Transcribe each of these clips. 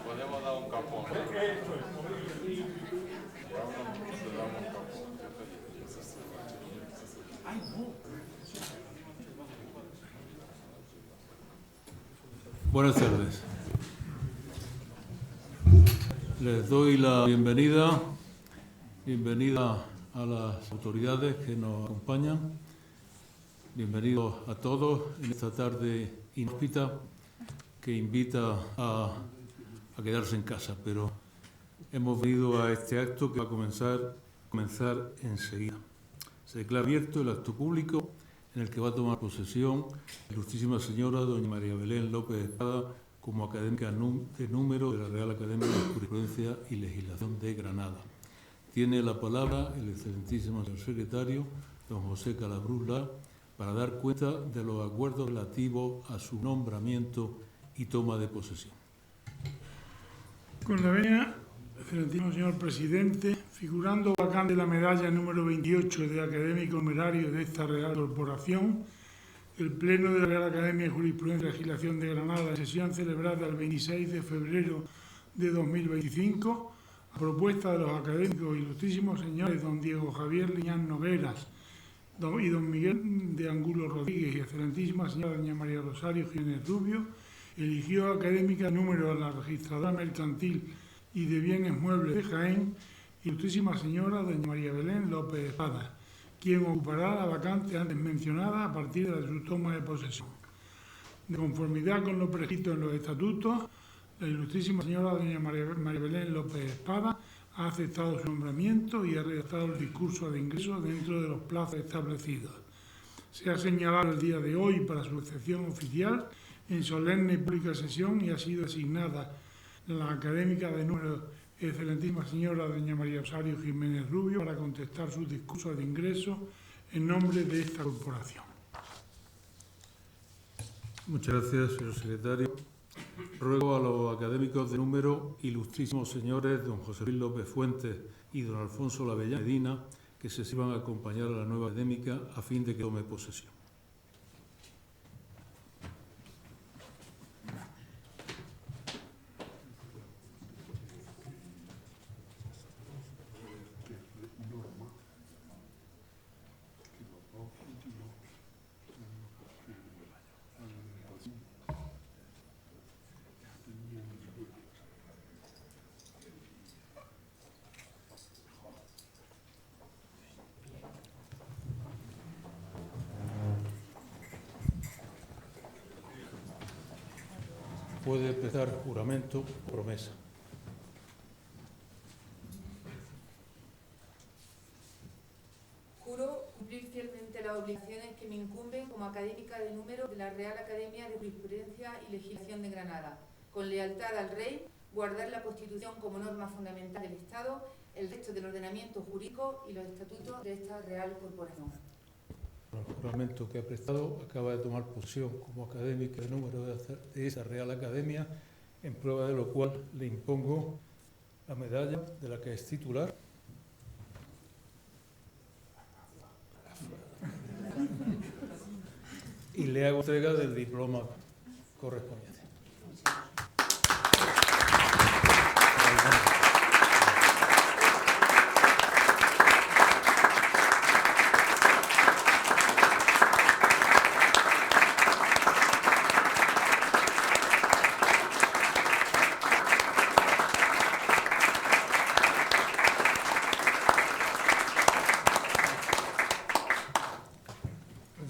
Podemos dar un capón. Buenas tardes. Les doy la bienvenida a las autoridades que nos acompañan. Bienvenidos a todos en esta tarde inhóspita que invita a quedarse en casa, pero hemos venido a este acto que va a comenzar enseguida. Se declara abierto el acto público en el que va a tomar posesión la ilustrísima señora doña María Belén López Espada como académica de número de la Real Academia de Jurisprudencia y Legislación de Granada. Tiene la palabra el excelentísimo señor secretario, don José Calabrús Lar, para dar cuenta de los acuerdos relativos a su nombramiento y toma de posesión. Con la venia, excelentísimo señor presidente, figurando vacante la medalla número 28 de académico numerario de esta Real Corporación, el Pleno de la Real Academia de Jurisprudencia y Legislación de Granada, en sesión celebrada el 26 de febrero de 2025, a propuesta de los académicos ilustrísimos señores don Diego Javier Liñán Nogueras y don Miguel de Angulo Rodríguez y excelentísima señora doña María Rosario Jiménez Rubio, eligió académica número a la registradora mercantil y de bienes muebles de Jaén, ilustrísima señora doña María Belén López Espada, quien ocupará la vacante antes mencionada a partir de su toma de posesión. De conformidad con lo prescrito en los estatutos, la ilustrísima señora doña María Belén López Espada ha aceptado su nombramiento y ha redactado el discurso de ingreso dentro de los plazos establecidos. Se ha señalado el día de hoy para su recepción oficial en solemne y pública sesión y ha sido asignada la académica de número excelentísima señora doña María Rosario Jiménez Rubio para contestar su discurso de ingreso en nombre de esta corporación. Muchas gracias, señor secretario. Ruego a los académicos de número, ilustrísimos señores don José Luis López Fuentes y don Alfonso Lavellán Medina, que se sirvan a acompañar a la nueva académica a fin de que tome posesión. Puede empezar juramento o promesa. Juro cumplir fielmente las obligaciones que me incumben como académica de número de la Real Academia de Jurisprudencia y Legislación de Granada, con lealtad al Rey, guardar la Constitución como norma fundamental del Estado, el resto del ordenamiento jurídico y los estatutos de esta Real Corporación. El juramento que ha prestado acaba de tomar posesión como académica de número de esa Real Academia, en prueba de lo cual le impongo la medalla de la que es titular y le hago entrega del diploma correspondiente.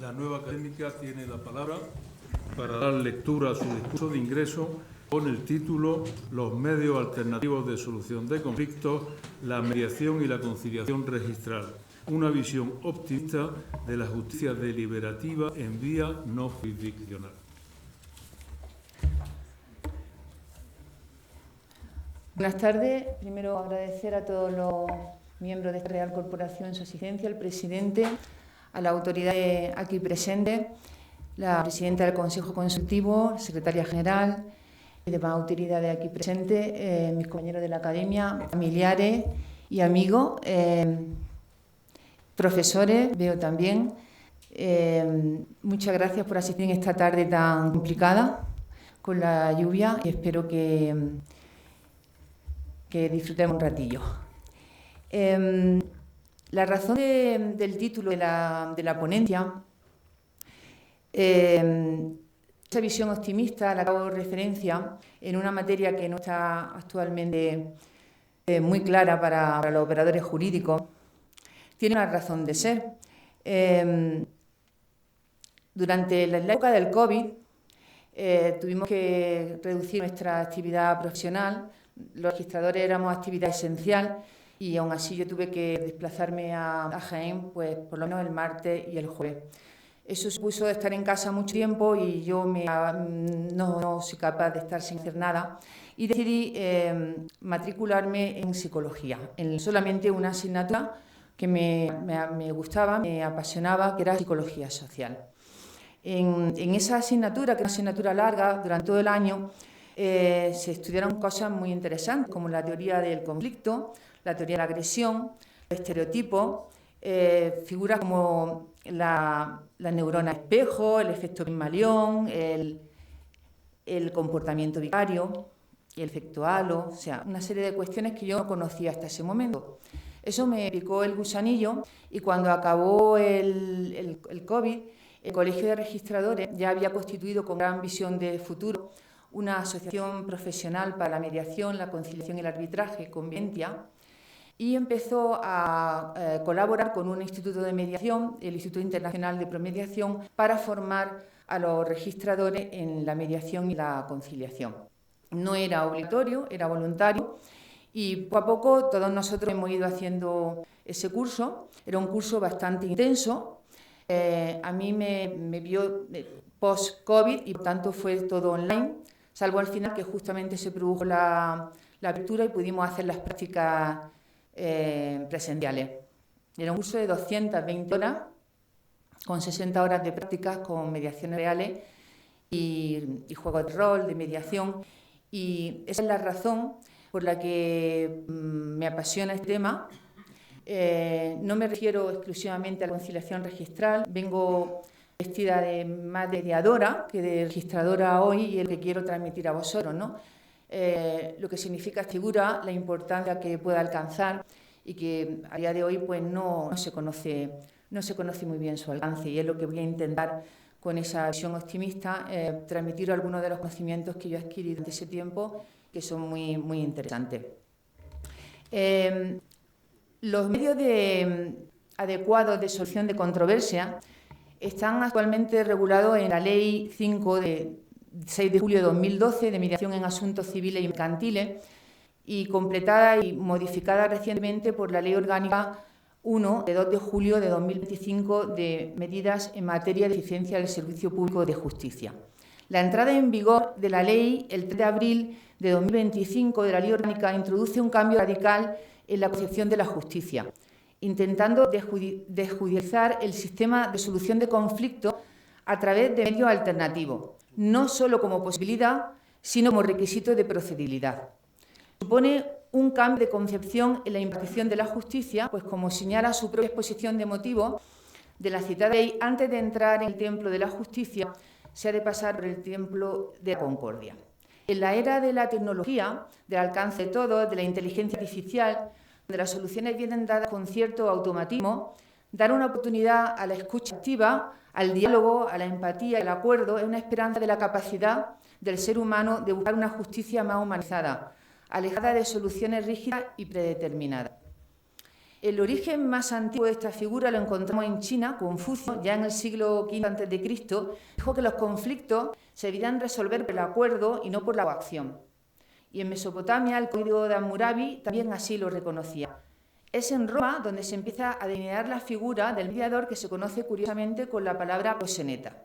La nueva académica tiene la palabra para dar lectura a su discurso de ingreso con el título Los medios alternativos de solución de conflictos, la mediación y la conciliación registral. Una visión optimista de la justicia deliberativa en vía no jurisdiccional. Buenas tardes. Primero agradecer a todos los miembros de esta Real Corporación su asistencia, al presidente, a las autoridades aquí presentes, la presidenta del Consejo Consultivo, secretaria general y demás autoridades aquí presentes, mis compañeros de la Academia, familiares y amigos. profesores, veo también. Muchas gracias por asistir en esta tarde tan complicada con la lluvia y espero que disfrutemos un ratillo. La razón del título de la ponencia, esa visión optimista a la que hago referencia en una materia que no está actualmente muy clara para los operadores jurídicos, tiene una razón de ser. Durante la época del COVID tuvimos que reducir nuestra actividad profesional. Los registradores éramos actividad esencial y aún así yo tuve que desplazarme a Jaén, pues por lo menos el martes y el jueves. Eso supuso estar en casa mucho tiempo y yo no soy capaz de estar sin hacer nada y decidí matricularme en psicología, en solamente una asignatura que me gustaba, me apasionaba, que era psicología social. En esa asignatura, que es una asignatura larga, durante todo el año, se estudiaron cosas muy interesantes, como la teoría del conflicto, la teoría de la agresión, los estereotipos, figuras como la neurona espejo, el efecto Pigmalión, el comportamiento vicario, el efecto halo, o sea, una serie de cuestiones que yo no conocía hasta ese momento. Eso me picó el gusanillo y cuando acabó el COVID, el Colegio de Registradores ya había constituido con gran visión de futuro una asociación profesional para la mediación, la conciliación y el arbitraje, Conventia, y empezó a colaborar con un instituto de mediación, el Instituto Internacional de Promediación, para formar a los registradores en la mediación y la conciliación. No era obligatorio, era voluntario, y poco a poco todos nosotros hemos ido haciendo ese curso. Era un curso bastante intenso. A mí me vio post-COVID y por tanto fue todo online, salvo al final que justamente se produjo la apertura y pudimos hacer las prácticas presenciales. Era un curso de 220 horas, con 60 horas de prácticas con mediaciones reales y juegos de rol, de mediación. Y esa es la razón por la que me apasiona este tema. No me refiero exclusivamente a la conciliación registral, vengo vestida de más de mediadora que de registradora hoy y es lo que quiero transmitir a vosotros, ¿no? Lo que significa esta figura, la importancia que pueda alcanzar y que a día de hoy pues no se conoce muy bien su alcance, y es lo que voy a intentar con esa visión optimista, transmitir algunos de los conocimientos que yo he adquirido durante ese tiempo, que son muy, muy interesantes. Los medios adecuados de solución de controversia están actualmente regulados en la Ley 5 de 6 de julio de 2012 de mediación en asuntos civiles y mercantiles y completada y modificada recientemente por la Ley Orgánica 1 de 2 de julio de 2025 de medidas en materia de eficiencia del servicio público de justicia. La entrada en vigor de la ley el 3 de abril de 2025 de la Ley Orgánica introduce un cambio radical en la concepción de la justicia, intentando desjudicializar el sistema de solución de conflictos a través de medios alternativos, no solo como posibilidad, sino como requisito de procedibilidad. Supone un cambio de concepción en la impartición de la justicia, pues como señala su propia exposición de motivos de la citada ley, antes de entrar en el templo de la justicia, se ha de pasar por el templo de la concordia. En la era de la tecnología, del alcance de todos, de la inteligencia artificial, donde las soluciones vienen dadas con cierto automatismo, dar una oportunidad a la escucha activa, al diálogo, a la empatía y al acuerdo es una esperanza de la capacidad del ser humano de buscar una justicia más humanizada, alejada de soluciones rígidas y predeterminadas. El origen más antiguo de esta figura lo encontramos en China. Confucio, ya en el siglo V a.C., dijo que los conflictos se debían resolver por el acuerdo y no por la coacción. Y en Mesopotamia, el Código de Hammurabi también así lo reconocía. Es en Roma donde se empieza a delinear la figura del mediador, que se conoce curiosamente con la palabra proxeneta.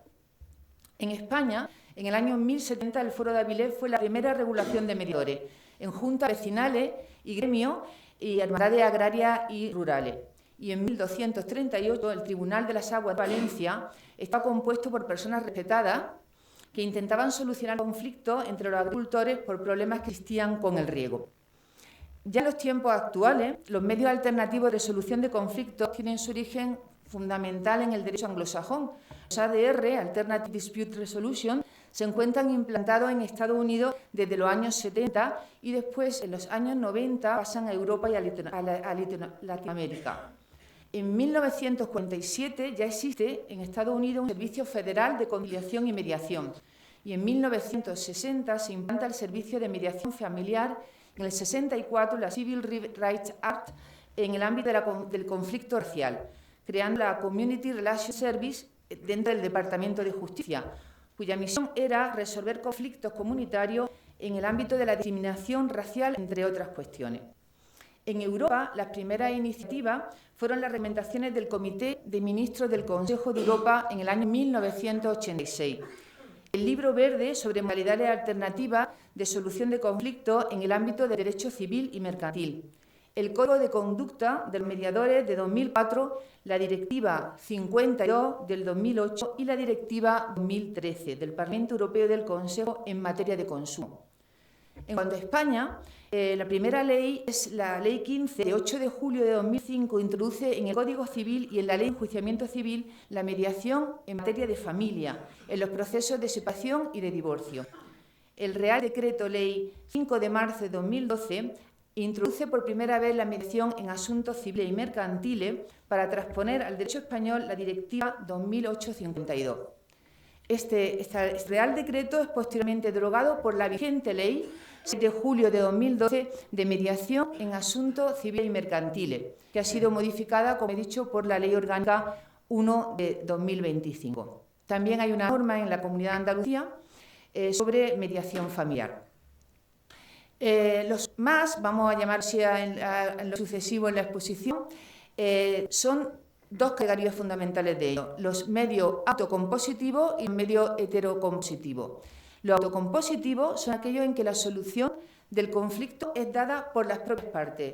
En España, en el año 1070, el Foro de Avilés fue la primera regulación de mediadores, en juntas vecinales y gremios y hermandades agrarias y rurales. Y en 1238, el Tribunal de las Aguas de Valencia está compuesto por personas respetadas que intentaban solucionar conflictos entre los agricultores por problemas que existían con el riego. Ya en los tiempos actuales, los medios alternativos de resolución de conflictos tienen su origen fundamental en el derecho anglosajón. Los ADR, Alternative Dispute Resolution, se encuentran implantados en Estados Unidos desde los años 70 y después, en los años 90, pasan a Europa y a Latinoamérica. En 1947 ya existe en Estados Unidos un Servicio Federal de Conciliación y Mediación y en 1960 se implanta el Servicio de Mediación Familiar, en el 64 la Civil Rights Act en el ámbito del conflicto racial, creando la Community Relations Service dentro del Departamento de Justicia, cuya misión era resolver conflictos comunitarios en el ámbito de la discriminación racial, entre otras cuestiones. En Europa, las primeras iniciativas fueron las recomendaciones del Comité de Ministros del Consejo de Europa en el año 1986. El Libro Verde sobre modalidades alternativas de solución de conflictos en el ámbito del derecho civil y mercantil. El Código de Conducta de los Mediadores de 2004, la Directiva 52 del 2008 y la Directiva 2013 del Parlamento Europeo y del Consejo en materia de consumo. En cuanto a España, la primera ley es la Ley 15 de 8 de julio de 2005, introduce en el Código Civil y en la Ley de Enjuiciamiento Civil la mediación en materia de familia, en los procesos de separación y de divorcio. El Real Decreto Ley 5 de marzo de 2012 introduce por primera vez la mediación en asuntos civiles y mercantiles para transponer al derecho español la Directiva 2008/52. Este Real Decreto es posteriormente derogado por la vigente Ley 7 de julio de 2012 de mediación en asuntos civiles y mercantiles, que ha sido modificada, como he dicho, por la Ley Orgánica 1 de 2025. También hay una norma en la Comunidad de Andalucía sobre mediación familiar. Los más, vamos a llamar así en lo sucesivo en la exposición, son dos categorías fundamentales de ellos: los medios autocompositivos y los medios heterocompositivos. Los autocompositivos son aquellos en que la solución del conflicto es dada por las propias partes.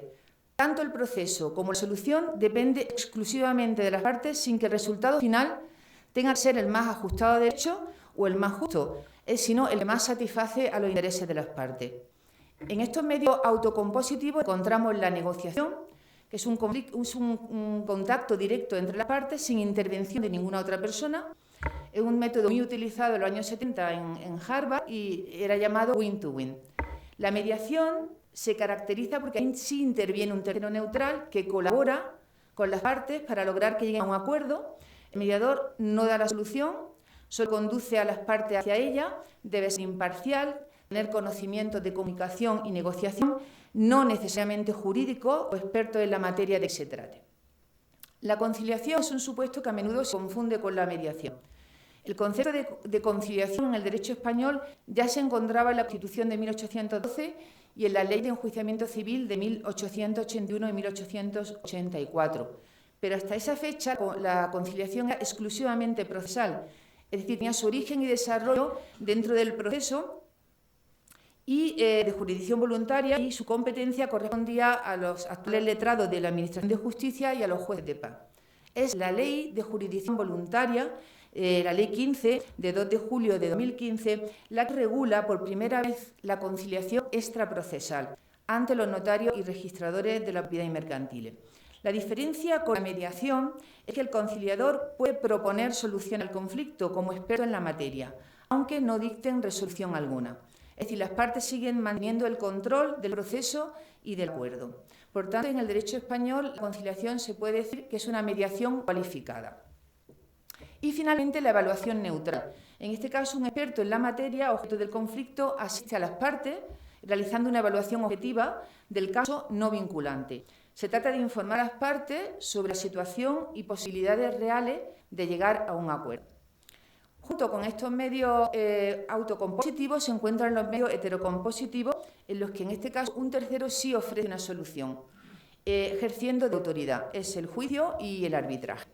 Tanto el proceso como la solución depende exclusivamente de las partes, sin que el resultado final tenga que ser el más ajustado a derecho o el más justo, sino el que más satisface a los intereses de las partes. En estos medios autocompositivos encontramos la negociación, que es un contacto directo entre las partes sin intervención de ninguna otra persona. Es un método muy utilizado en los años 70 en Harvard y era llamado win-to-win. La mediación se caracteriza porque ahí sí interviene un tercero neutral que colabora con las partes para lograr que lleguen a un acuerdo. El mediador no da la solución, solo conduce a las partes hacia ella, debe ser imparcial, tener conocimientos de comunicación y negociación, no necesariamente jurídico o experto en la materia de que se trate. La conciliación es un supuesto que a menudo se confunde con la mediación. El concepto de conciliación en el derecho español ya se encontraba en la Constitución de 1812 y en la Ley de Enjuiciamiento Civil de 1881 y 1884. Pero hasta esa fecha la conciliación era exclusivamente procesal, es decir, tenía su origen y desarrollo dentro del proceso y de jurisdicción voluntaria, y su competencia correspondía a los actuales letrados de la Administración de Justicia y a los jueces de paz. Es la Ley de Jurisdicción Voluntaria, la Ley 15 de 2 de julio de 2015, la que regula por primera vez la conciliación extraprocesal ante los notarios y registradores de la propiedad y mercantiles. La diferencia con la mediación es que el conciliador puede proponer solución al conflicto como experto en la materia, aunque no dicten resolución alguna. Es decir, las partes siguen manteniendo el control del proceso y del acuerdo. Por tanto, en el derecho español, la conciliación se puede decir que es una mediación cualificada. Y, finalmente, la evaluación neutral. En este caso, un experto en la materia, objeto del conflicto, asiste a las partes, realizando una evaluación objetiva del caso no vinculante. Se trata de informar a las partes sobre la situación y posibilidades reales de llegar a un acuerdo. Junto con estos medios autocompositivos se encuentran los medios heterocompositivos, en los que en este caso un tercero sí ofrece una solución, ejerciendo de autoridad. Es el juicio y el arbitraje.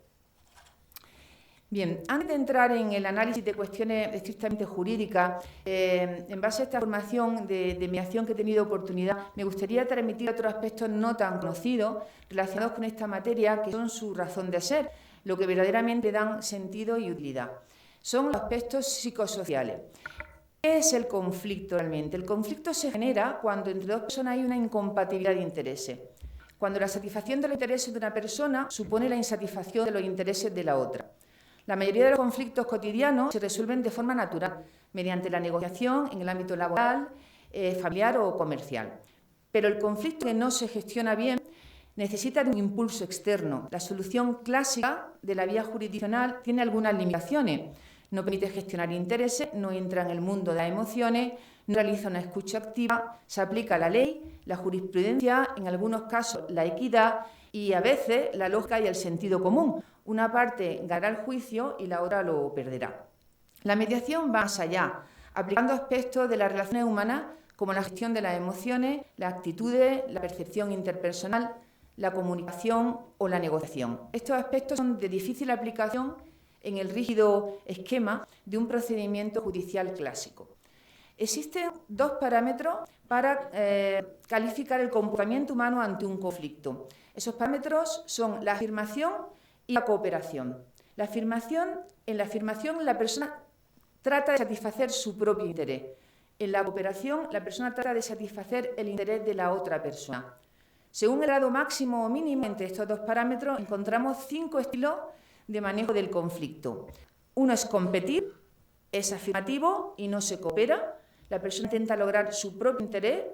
Bien, antes de entrar en el análisis de cuestiones estrictamente jurídicas, en base a esta formación de mediación que he tenido oportunidad, me gustaría transmitir otros aspectos no tan conocidos relacionados con esta materia, que son su razón de ser, lo que verdaderamente dan sentido y utilidad. Son los aspectos psicosociales. ¿Qué es el conflicto realmente? El conflicto se genera cuando entre dos personas hay una incompatibilidad de intereses. Cuando la satisfacción de los intereses de una persona supone la insatisfacción de los intereses de la otra. La mayoría de los conflictos cotidianos se resuelven de forma natural, mediante la negociación en el ámbito laboral, familiar o comercial. Pero el conflicto que no se gestiona bien necesita de un impulso externo. La solución clásica de la vía jurisdiccional tiene algunas limitaciones. No permite gestionar intereses, no entra en el mundo de las emociones, no realiza una escucha activa, se aplica la ley, la jurisprudencia, en algunos casos la equidad y a veces la lógica y el sentido común. Una parte ganará el juicio y la otra lo perderá. La mediación va más allá, aplicando aspectos de las relaciones humanas como la gestión de las emociones, las actitudes, la percepción interpersonal, la comunicación o la negociación. Estos aspectos son de difícil aplicación en el rígido esquema de un procedimiento judicial clásico. Existen dos parámetros para calificar el comportamiento humano ante un conflicto. Esos parámetros son la afirmación y la cooperación. En la afirmación la persona trata de satisfacer su propio interés. En la cooperación la persona trata de satisfacer el interés de la otra persona. Según el grado máximo o mínimo entre estos dos parámetros encontramos 5 estilos de manejo del conflicto. Uno es competir, es afirmativo y no se coopera. La persona intenta lograr su propio interés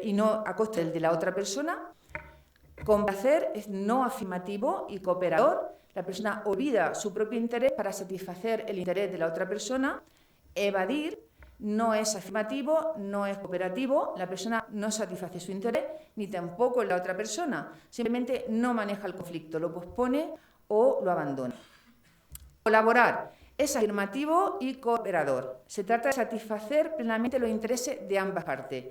y no a costa del de la otra persona. Complacer es no afirmativo y cooperador. La persona olvida su propio interés para satisfacer el interés de la otra persona. Evadir no es afirmativo, no es cooperativo. La persona no satisface su interés ni tampoco la otra persona. Simplemente no maneja el conflicto, lo pospone o lo abandona. Colaborar es afirmativo y cooperador. Se trata de satisfacer plenamente los intereses de ambas partes.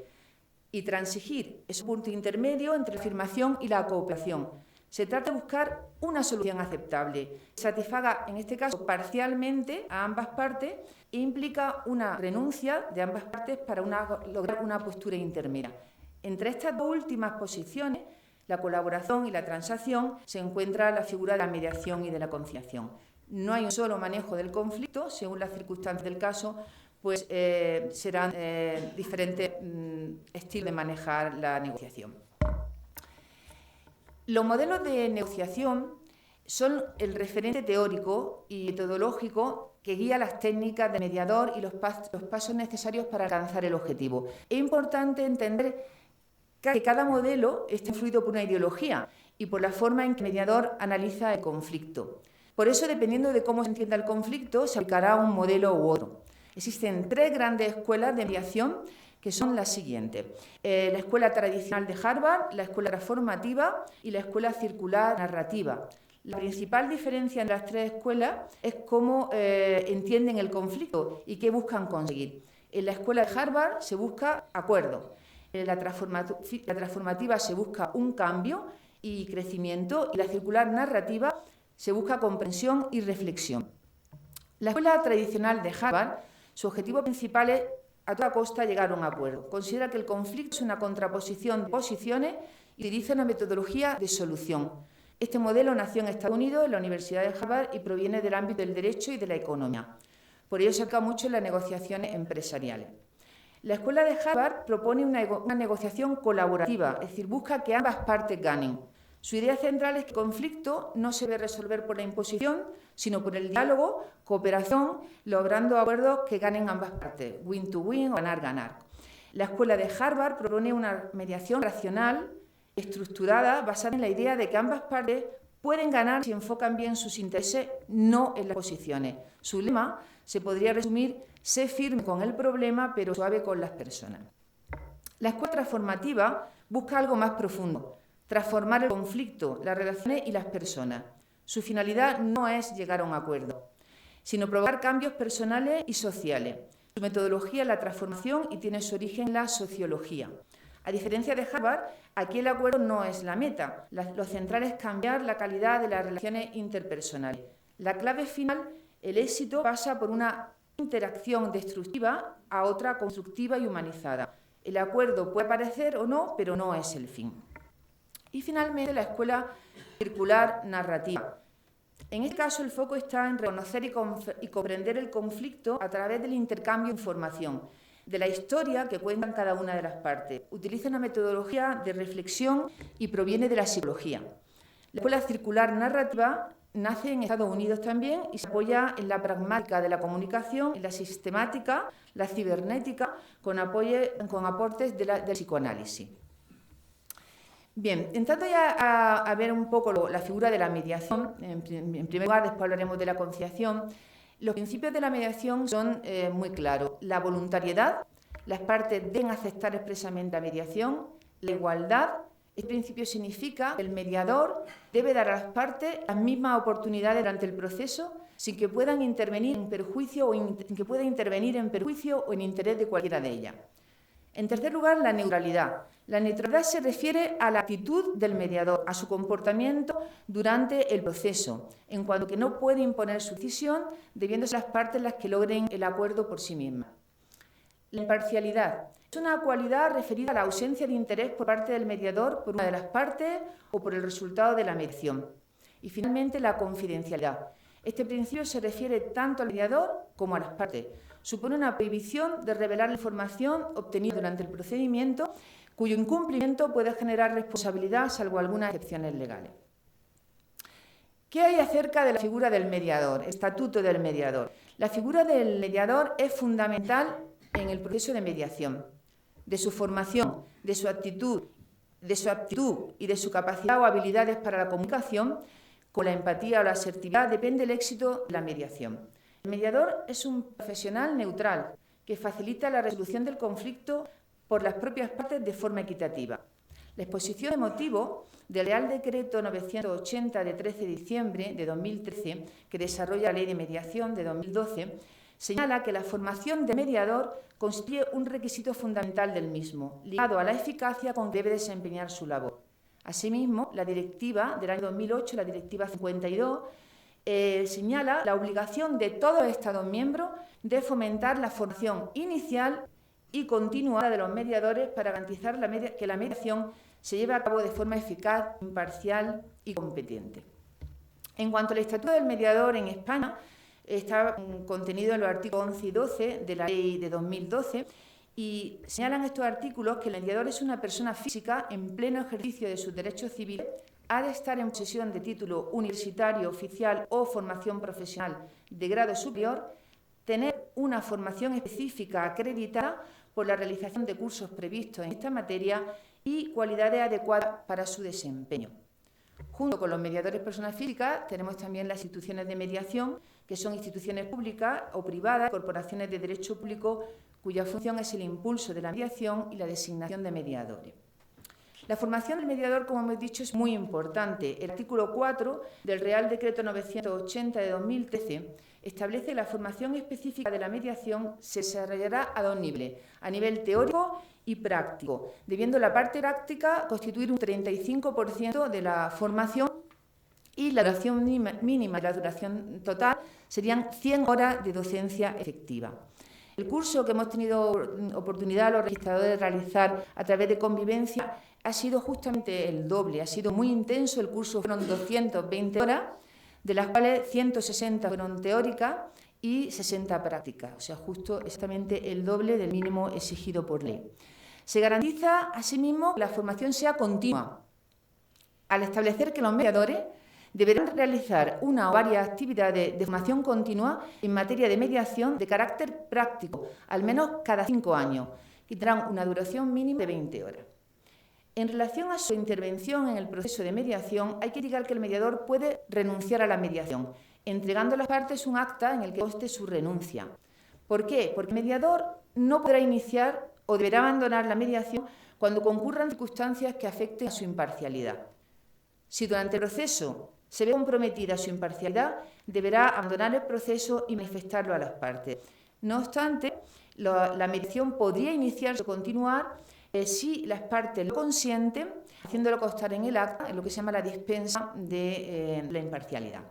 Y transigir es un punto intermedio entre la afirmación y la cooperación. Se trata de buscar una solución aceptable, que satisfaga, en este caso, parcialmente a ambas partes e implica una renuncia de ambas partes para lograr una postura intermedia. Entre estas dos últimas posiciones, la colaboración y la transacción, se encuentra la figura de la mediación y de la conciliación. No hay un solo manejo del conflicto, según las circunstancias del caso, pues serán diferentes estilos de manejar la negociación. Los modelos de negociación son el referente teórico y metodológico que guía las técnicas de mediador y los pasos necesarios para alcanzar el objetivo. Es importante entender que cada modelo está influido por una ideología y por la forma en que el mediador analiza el conflicto. Por eso, dependiendo de cómo se entienda el conflicto, se aplicará un modelo u otro. Existen 3 grandes escuelas de mediación que son las siguientes. La escuela tradicional de Harvard, la escuela transformativa y la escuela circular narrativa. La principal diferencia entre las 3 escuelas es cómo entienden el conflicto y qué buscan conseguir. En la escuela de Harvard se busca acuerdo. En la transformativa se busca un cambio y crecimiento, y la circular narrativa se busca comprensión y reflexión. La escuela tradicional de Harvard, su objetivo principal es a toda costa llegar a un acuerdo. Considera que el conflicto es una contraposición de posiciones y utiliza una metodología de solución. Este modelo nació en Estados Unidos, en la Universidad de Harvard, y proviene del ámbito del derecho y de la economía. Por ello se aplica mucho en las negociaciones empresariales. La escuela de Harvard propone una negociación colaborativa, es decir, busca que ambas partes ganen. Su idea central es que el conflicto no se debe resolver por la imposición, sino por el diálogo, cooperación, logrando acuerdos que ganen ambas partes, win to win o ganar-ganar. La escuela de Harvard propone una mediación racional, estructurada, basada en la idea de que ambas partes pueden ganar si enfocan bien sus intereses, no en las posiciones. Su lema se podría resumir: sé firme con el problema, pero suave con las personas. La escuela transformativa busca algo más profundo: transformar el conflicto, las relaciones y las personas. Su finalidad no es llegar a un acuerdo, sino provocar cambios personales y sociales. Su metodología es la transformación y tiene su origen en la sociología. A diferencia de Harvard, aquí el acuerdo no es la meta. Lo central es cambiar la calidad de las relaciones interpersonales. La clave final, el éxito, pasa por una interacción destructiva a otra constructiva y humanizada. El acuerdo puede parecer o no, pero no es el fin. Y finalmente la escuela circular narrativa. En este caso, el foco está en reconocer y comprender el conflicto a través del intercambio de información, de la historia que cuentan cada una de las partes. Utiliza una metodología de reflexión y proviene de la psicología. La escuela circular narrativa nace en Estados Unidos también y se apoya en la pragmática de la comunicación, en la sistemática, la cibernética, con aportes del psicoanálisis. Bien, entrando ya a ver un poco la figura de la mediación, en primer lugar, después hablaremos de la conciliación. Los principios de la mediación son muy claros. La voluntariedad, las partes deben aceptar expresamente la mediación, la igualdad. Este principio significa que el mediador debe dar a las partes las mismas oportunidades durante el proceso sin que puedan intervenir en perjuicio o en interés de cualquiera de ellas. En tercer lugar, la neutralidad. La neutralidad se refiere a la actitud del mediador, a su comportamiento durante el proceso, en cuanto que no puede imponer su decisión, debiendo ser las partes las que logren el acuerdo por sí mismas. La imparcialidad es una cualidad referida a la ausencia de interés por parte del mediador por una de las partes o por el resultado de la mediación. Y finalmente, la confidencialidad. Este principio se refiere tanto al mediador como a las partes. Supone una prohibición de revelar la información obtenida durante el procedimiento, cuyo incumplimiento puede generar responsabilidad, salvo algunas excepciones legales. ¿Qué hay acerca de la figura del mediador, estatuto del mediador? La figura del mediador es fundamental en el proceso de mediación. De su formación, de su actitud, de su aptitud y de su capacidad o habilidades para la comunicación, con la empatía o la asertividad, depende el éxito de la mediación. El mediador es un profesional neutral que facilita la resolución del conflicto por las propias partes de forma equitativa. La exposición de motivos del Real Decreto 980 de 13 de diciembre de 2013, que desarrolla la Ley de Mediación de 2012, señala que la formación de mediador constituye un requisito fundamental del mismo, ligado a la eficacia con que debe desempeñar su labor. Asimismo, la directiva del año 2008, la Directiva 52, señala la obligación de todos los Estados miembros de fomentar la formación inicial y continuada de los mediadores para garantizar que la mediación se lleve a cabo de forma eficaz, imparcial y competente. En cuanto al estatuto del mediador en España, está contenido en los artículos 11 y 12 de la Ley de 2012 y señalan estos artículos que el mediador es una persona física en pleno ejercicio de sus derechos civiles, ha de estar en posesión de título universitario, oficial o formación profesional de grado superior, tener una formación específica acreditada por la realización de cursos previstos en esta materia y cualidades adecuadas para su desempeño. Junto con los mediadores personas físicas, tenemos también las instituciones de mediación, que son instituciones públicas o privadas, corporaciones de derecho público, cuya función es el impulso de la mediación y la designación de mediadores. La formación del mediador, como hemos dicho, es muy importante. El artículo 4 del Real Decreto 980 de 2013 establece que la formación específica de la mediación se desarrollará a dos niveles, a nivel teórico y práctico, debiendo la parte práctica constituir un 35% de la formación y la duración mínima de la duración total serían 100 horas de docencia efectiva. El curso que hemos tenido oportunidad los registradores de realizar a través de Convivencia ha sido justamente el doble, ha sido muy intenso. El curso fueron 220 horas, de las cuales 160 fueron teóricas y 60 prácticas, o sea, justo exactamente el doble del mínimo exigido por ley. Se garantiza, asimismo, que la formación sea continua, al establecer que los mediadores deberán realizar una o varias actividades de formación continua en materia de mediación de carácter práctico, al menos cada 5 años, que tendrán una duración mínima de 20 horas. En relación a su intervención en el proceso de mediación, hay que indicar que el mediador puede renunciar a la mediación, entregando a las partes un acta en el que conste su renuncia. ¿Por qué? Porque el mediador no podrá iniciar o deberá abandonar la mediación cuando concurran circunstancias que afecten a su imparcialidad. Si durante el proceso se ve comprometida su imparcialidad, deberá abandonar el proceso y manifestarlo a las partes. No obstante, la mediación podría iniciarse o continuar si las partes lo consienten, haciéndolo constar en el acta, en lo que se llama la dispensa de la imparcialidad.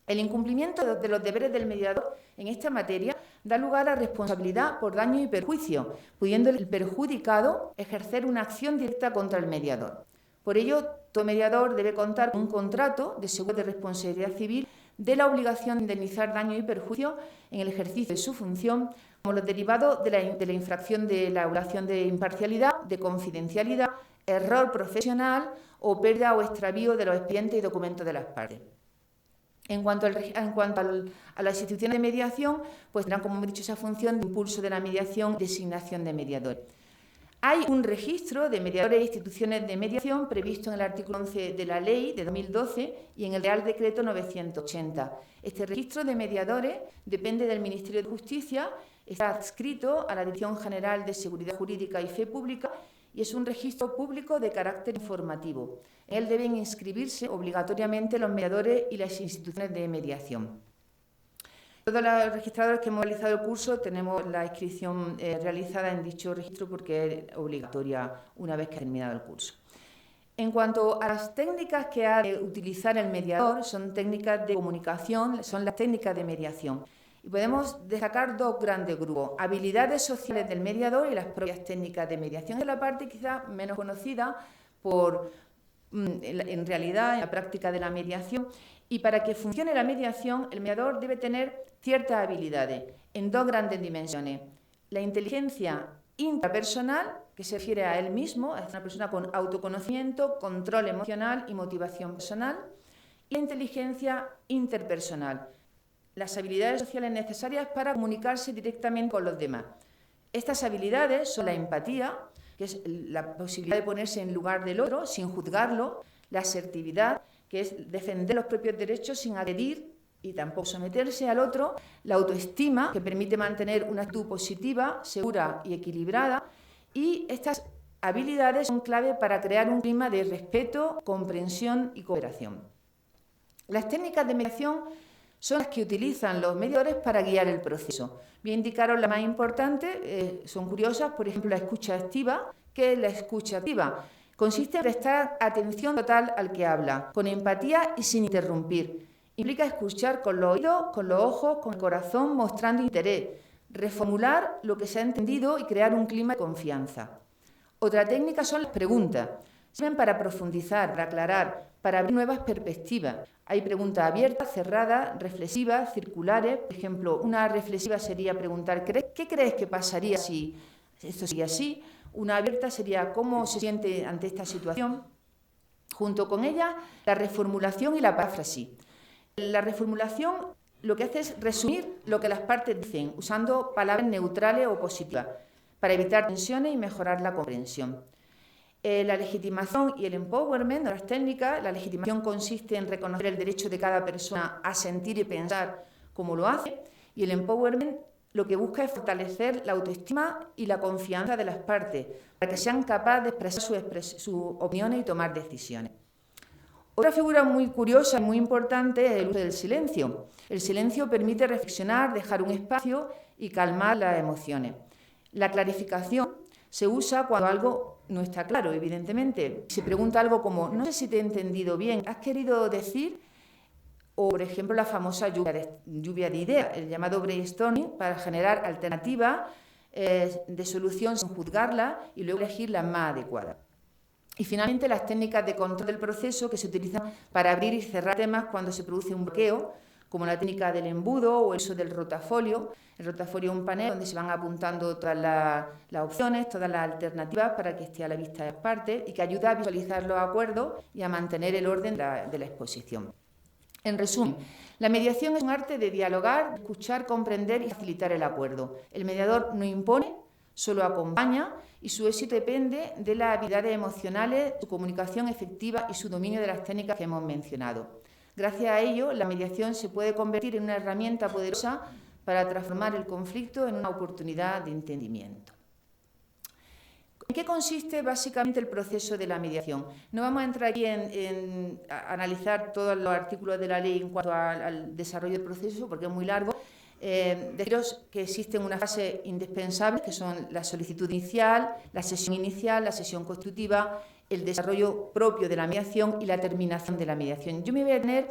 El incumplimiento de los deberes del mediador en esta materia da lugar a responsabilidad por daño y perjuicio, pudiendo el perjudicado ejercer una acción directa contra el mediador. Por ello, Todo mediador debe contar con un contrato de seguro de responsabilidad civil de la obligación de indemnizar daños y perjuicios en el ejercicio de su función, como los derivados de la infracción de la obligación de imparcialidad, de confidencialidad, error profesional o pérdida o extravío de los expedientes y documentos de las partes. En cuanto a las instituciones de mediación, pues tendrán, como he dicho, esa función de impulso de la mediación y designación de mediadores. Hay un registro de mediadores e instituciones de mediación previsto en el artículo 11 de la Ley de 2012 y en el Real Decreto 980. Este registro de mediadores depende del Ministerio de Justicia, está adscrito a la Dirección General de Seguridad Jurídica y Fe Pública y es un registro público de carácter informativo. En él deben inscribirse obligatoriamente los mediadores y las instituciones de mediación. Todos los registradores que hemos realizado el curso tenemos la inscripción realizada en dicho registro porque es obligatoria una vez que ha terminado el curso. En cuanto a las técnicas que ha de utilizar el mediador, son técnicas de comunicación, son las técnicas de mediación. Y podemos destacar dos grandes grupos: habilidades sociales del mediador y las propias técnicas de mediación. Es la parte quizá menos conocida en realidad en la práctica de la mediación. Y para que funcione la mediación, el mediador debe tener ciertas habilidades en dos grandes dimensiones: la inteligencia intrapersonal, que se refiere a él mismo, es una persona con autoconocimiento, control emocional y motivación personal, y la inteligencia interpersonal, las habilidades sociales necesarias para comunicarse directamente con los demás. Estas habilidades son la empatía, que es la posibilidad de ponerse en lugar del otro sin juzgarlo, la asertividad, que es defender los propios derechos sin agredir y tampoco someterse al otro, la autoestima, que permite mantener una actitud positiva, segura y equilibrada, y estas habilidades son clave para crear un clima de respeto, comprensión y cooperación. Las técnicas de mediación son las que utilizan los mediadores para guiar el proceso. Voy a indicaros las más importantes, son curiosas, por ejemplo, la escucha activa. ¿Qué es la escucha activa? Consiste en prestar atención total al que habla, con empatía y sin interrumpir. Implica escuchar con los oídos, con los ojos, con el corazón, mostrando interés, reformular lo que se ha entendido y crear un clima de confianza. Otra técnica son las preguntas. Sirven para profundizar, para aclarar, para abrir nuevas perspectivas. Hay preguntas abiertas, cerradas, reflexivas, circulares. Por ejemplo, una reflexiva sería preguntar: ¿qué crees que pasaría si esto sigue así? Una abierta sería: ¿cómo se siente ante esta situación? Junto con ella, la reformulación y la paráfrasis. La reformulación lo que hace es resumir lo que las partes dicen, usando palabras neutrales o positivas, para evitar tensiones y mejorar la comprensión. La legitimación y el empowerment, las técnicas. La legitimación consiste en reconocer el derecho de cada persona a sentir y pensar como lo hace, y el empowerment lo que busca es fortalecer la autoestima y la confianza de las partes, para que sean capaces de expresar sus opiniones y tomar decisiones. Otra figura muy curiosa y muy importante es el uso del silencio. El silencio permite reflexionar, dejar un espacio y calmar las emociones. La clarificación se usa cuando algo no está claro, evidentemente. Se pregunta algo como: no sé si te he entendido bien, ¿has querido decir? O, por ejemplo, la famosa lluvia de ideas, el llamado brainstorming, para generar alternativas de solución sin juzgarla y luego elegir las más adecuadas. Y finalmente, las técnicas de control del proceso, que se utilizan para abrir y cerrar temas cuando se produce un bloqueo, como la técnica del embudo o el uso del rotafolio. El rotafolio es un panel donde se van apuntando todas las opciones, todas las alternativas para que esté a la vista de las partes y que ayuda a visualizar los acuerdos y a mantener el orden de la exposición. En resumen, la mediación es un arte de dialogar, escuchar, comprender y facilitar el acuerdo. El mediador no impone, solo acompaña, y su éxito depende de las habilidades emocionales, su comunicación efectiva y su dominio de las técnicas que hemos mencionado. Gracias a ello, la mediación se puede convertir en una herramienta poderosa para transformar el conflicto en una oportunidad de entendimiento. ¿En qué consiste básicamente el proceso de la mediación? No vamos a entrar aquí en analizar todos los artículos de la ley en cuanto al desarrollo del proceso, porque es muy largo. Deciros que existen unas fases indispensables, que son la solicitud inicial, la sesión constitutiva, el desarrollo propio de la mediación y la terminación de la mediación. Yo me voy a tener,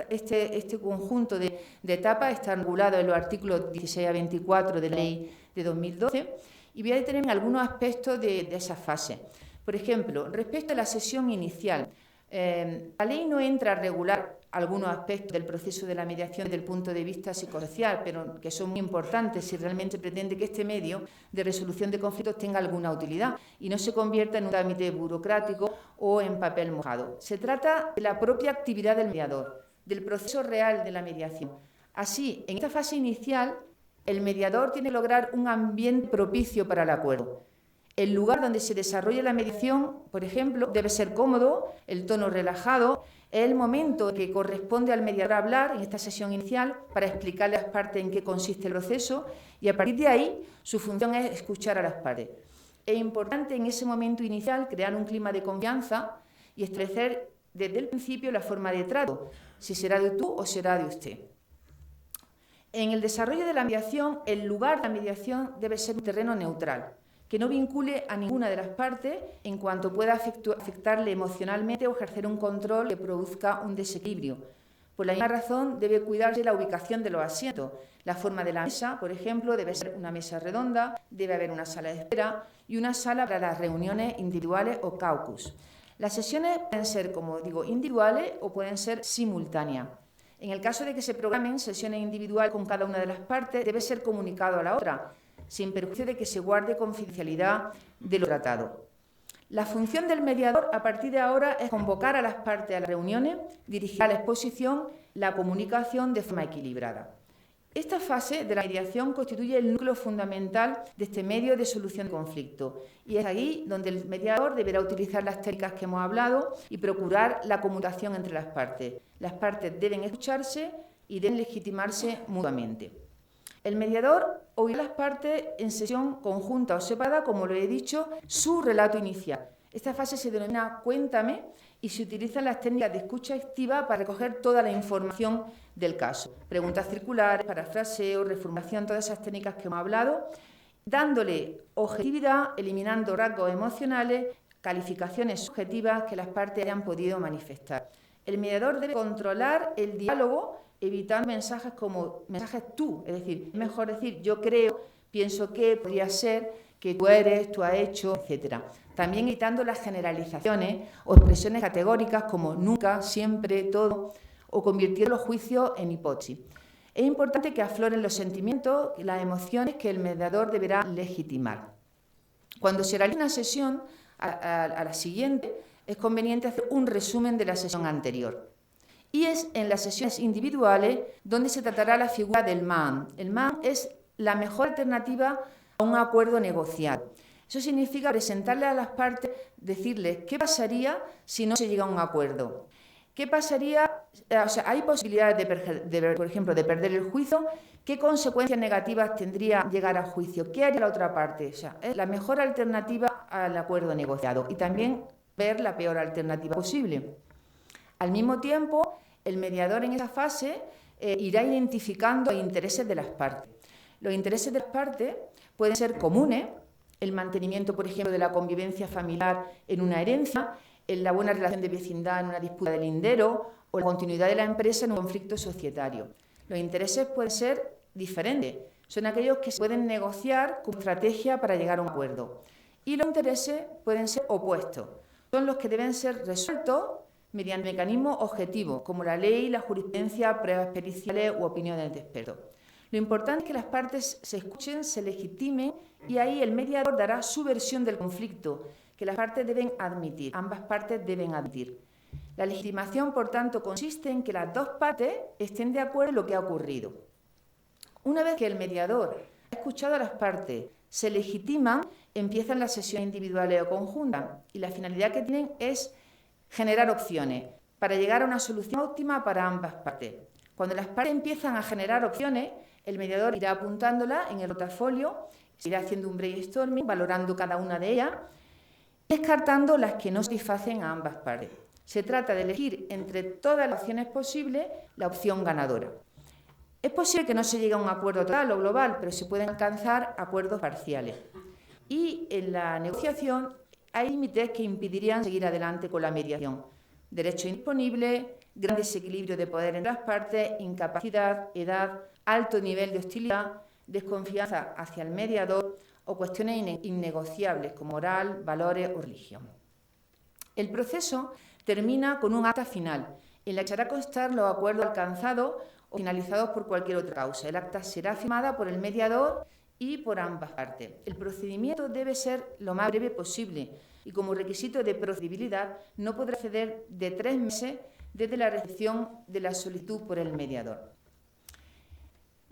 este conjunto de etapas está regulado en los artículos 16 a 24 de la ley de 2012 y voy a detenerme en algunos aspectos de esa fase. Por ejemplo, respecto a la sesión inicial, La ley no entra a regular algunos aspectos del proceso de la mediación desde el punto de vista psicosocial, pero que son muy importantes si realmente pretende que este medio de resolución de conflictos tenga alguna utilidad y no se convierta en un trámite burocrático o en papel mojado. Se trata de la propia actividad del mediador, del proceso real de la mediación. Así, en esta fase inicial, el mediador tiene que lograr un ambiente propicio para el acuerdo. El lugar donde se desarrolla la mediación, por ejemplo, debe ser cómodo, el tono relajado, es el momento en que corresponde al mediador hablar en esta sesión inicial para explicarle a las partes en qué consiste el proceso y a partir de ahí su función es escuchar a las partes. Es importante en ese momento inicial crear un clima de confianza y establecer desde el principio la forma de trato, si será de tú o será de usted. En el desarrollo de la mediación, el lugar de la mediación debe ser un terreno neutral, que no vincule a ninguna de las partes en cuanto pueda afectarle emocionalmente o ejercer un control que produzca un desequilibrio. Por la misma razón, debe cuidarse la ubicación de los asientos. La forma de la mesa, por ejemplo, debe ser una mesa redonda, debe haber una sala de espera y una sala para las reuniones individuales o caucus. Las sesiones pueden ser, como digo, individuales o pueden ser simultáneas. En el caso de que se programen sesiones individuales con cada una de las partes, debe ser comunicado a la otra, sin perjuicio de que se guarde confidencialidad de lo tratado. La función del mediador a partir de ahora es convocar a las partes a las reuniones, dirigir a la exposición, la comunicación de forma equilibrada. Esta fase de la mediación constituye el núcleo fundamental de este medio de solución de conflicto y es ahí donde el mediador deberá utilizar las técnicas que hemos hablado y procurar la comunicación entre las partes. Las partes deben escucharse y deben legitimarse mutuamente. El mediador oirá a las partes en sesión conjunta o separada, como lo he dicho, su relato inicial. Esta fase se denomina cuéntame y se utilizan las técnicas de escucha activa para recoger toda la información del caso. Preguntas circulares, parafraseo, reformulación, todas esas técnicas que hemos hablado, dándole objetividad, eliminando rasgos emocionales, calificaciones subjetivas que las partes hayan podido manifestar. El mediador debe controlar el diálogo, evitando mensajes como mensajes tú, es decir, es mejor decir yo creo, pienso que, podría ser, que tú eres, tú has hecho, etc. También evitando las generalizaciones o expresiones categóricas como nunca, siempre, todo, o convirtiendo los juicios en hipótesis. Es importante que afloren los sentimientos y las emociones que el mediador deberá legitimar. Cuando se realiza una sesión, a la siguiente, es conveniente hacer un resumen de la sesión anterior. Y es en las sesiones individuales donde se tratará la figura del MAN. El MAN es la mejor alternativa a un acuerdo negociado. Eso significa presentarle a las partes, decirles qué pasaría si no se llega a un acuerdo. ¿Qué pasaría? O sea, hay posibilidades por ejemplo, de perder el juicio. ¿Qué consecuencias negativas tendría llegar a juicio? ¿Qué haría la otra parte? O sea, es la mejor alternativa al acuerdo negociado. Y también ver la peor alternativa posible. Al mismo tiempo, el mediador en esa fase irá identificando los intereses de las partes. Los intereses de las partes pueden ser comunes, el mantenimiento, por ejemplo, de la convivencia familiar en una herencia, en la buena relación de vecindad en una disputa de lindero o la continuidad de la empresa en un conflicto societario. Los intereses pueden ser diferentes, son aquellos que se pueden negociar como estrategia para llegar a un acuerdo. Y los intereses pueden ser opuestos, son los que deben ser resueltos mediante mecanismos objetivos, como la ley, la jurisprudencia, pruebas periciales u opiniones de expertos. Lo importante es que las partes se escuchen, se legitimen y ahí el mediador dará su versión del conflicto, que las partes deben admitir, ambas partes deben admitir. La legitimación, por tanto, consiste en que las dos partes estén de acuerdo en lo que ha ocurrido. Una vez que el mediador ha escuchado a las partes, se legitiman, empiezan las sesiones individuales o conjuntas y la finalidad que tienen es generar opciones para llegar a una solución óptima para ambas partes. Cuando las partes empiezan a generar opciones, el mediador irá apuntándolas en el portafolio, irá haciendo un brainstorming, valorando cada una de ellas y descartando las que no satisfacen a ambas partes. Se trata de elegir entre todas las opciones posibles la opción ganadora. Es posible que no se llegue a un acuerdo total o global, pero se pueden alcanzar acuerdos parciales. Y en la negociación hay límites que impedirían seguir adelante con la mediación. Derecho indisponible, gran desequilibrio de poder entre las partes, incapacidad, edad, alto nivel de hostilidad, desconfianza hacia el mediador o cuestiones innegociables como moral, valores o religión. El proceso termina con un acta final, en la que se hará constar los acuerdos alcanzados o finalizados por cualquier otra causa. El acta será firmada por el mediador y por ambas partes. El procedimiento debe ser lo más breve posible y, como requisito de procedibilidad, no podrá exceder de 3 meses desde la recepción de la solicitud por el mediador.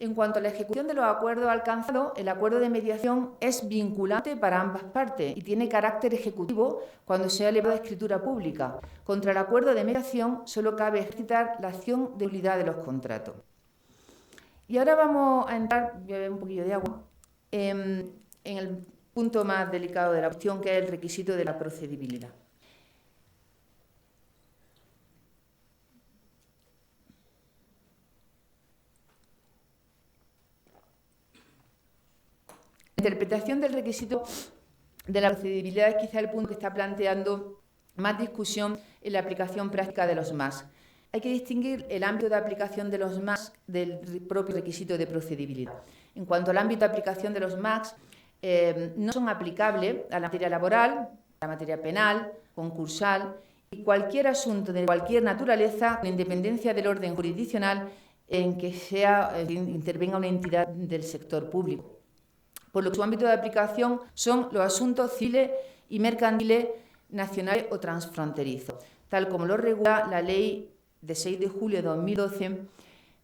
En cuanto a la ejecución de los acuerdos alcanzados, el acuerdo de mediación es vinculante para ambas partes y tiene carácter ejecutivo cuando sea elevado a escritura pública. Contra el acuerdo de mediación solo cabe ejercitar la acción de nulidad de los contratos. Y ahora vamos a entrar, voy a beber un poquillo de agua, en el punto más delicado de la cuestión, que es el requisito de la procedibilidad. La interpretación del requisito de la procedibilidad es quizá el punto que está planteando más discusión en la aplicación práctica de los MAS. Hay que distinguir el ámbito de aplicación de los MAS del propio requisito de procedibilidad. En cuanto al ámbito de aplicación de los MAS, no son aplicables a la materia laboral, a la materia penal, concursal y cualquier asunto de cualquier naturaleza, con independencia del orden jurisdiccional en que intervenga una entidad del sector público. Por lo que su ámbito de aplicación son los asuntos civiles y mercantiles nacionales o transfronterizos, tal como lo regula la Ley de 6 de julio de 2012 de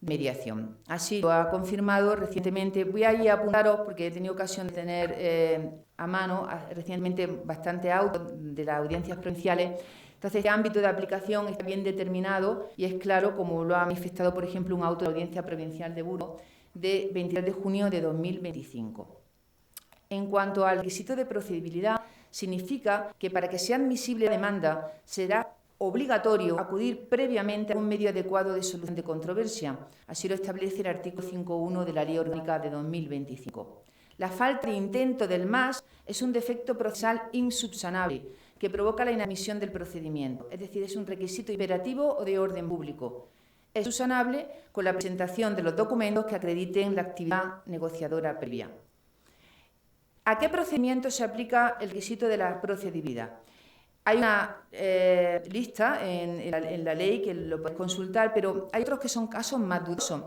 mediación. Así lo ha confirmado recientemente. Voy a ir a apuntaros, porque he tenido ocasión de tener a mano recientemente bastantes autos de las audiencias provinciales. Entonces, este ámbito de aplicación está bien determinado y es claro, como lo ha manifestado, por ejemplo, un auto de la Audiencia Provincial de Burgos de 23 de junio de 2025. En cuanto al requisito de procedibilidad, significa que para que sea admisible la demanda será obligatorio acudir previamente a un medio adecuado de solución de controversia. Así lo establece el artículo 5.1 de la Ley Orgánica de 2025. La falta de intento del MAS es un defecto procesal insubsanable que provoca la inadmisión del procedimiento, es decir, es un requisito imperativo o de orden público. Es subsanable con la presentación de los documentos que acrediten la actividad negociadora previa. ¿A qué procedimiento se aplica el requisito de la procedibilidad? Hay una lista en la ley que lo podéis consultar, pero hay otros que son casos más dudosos.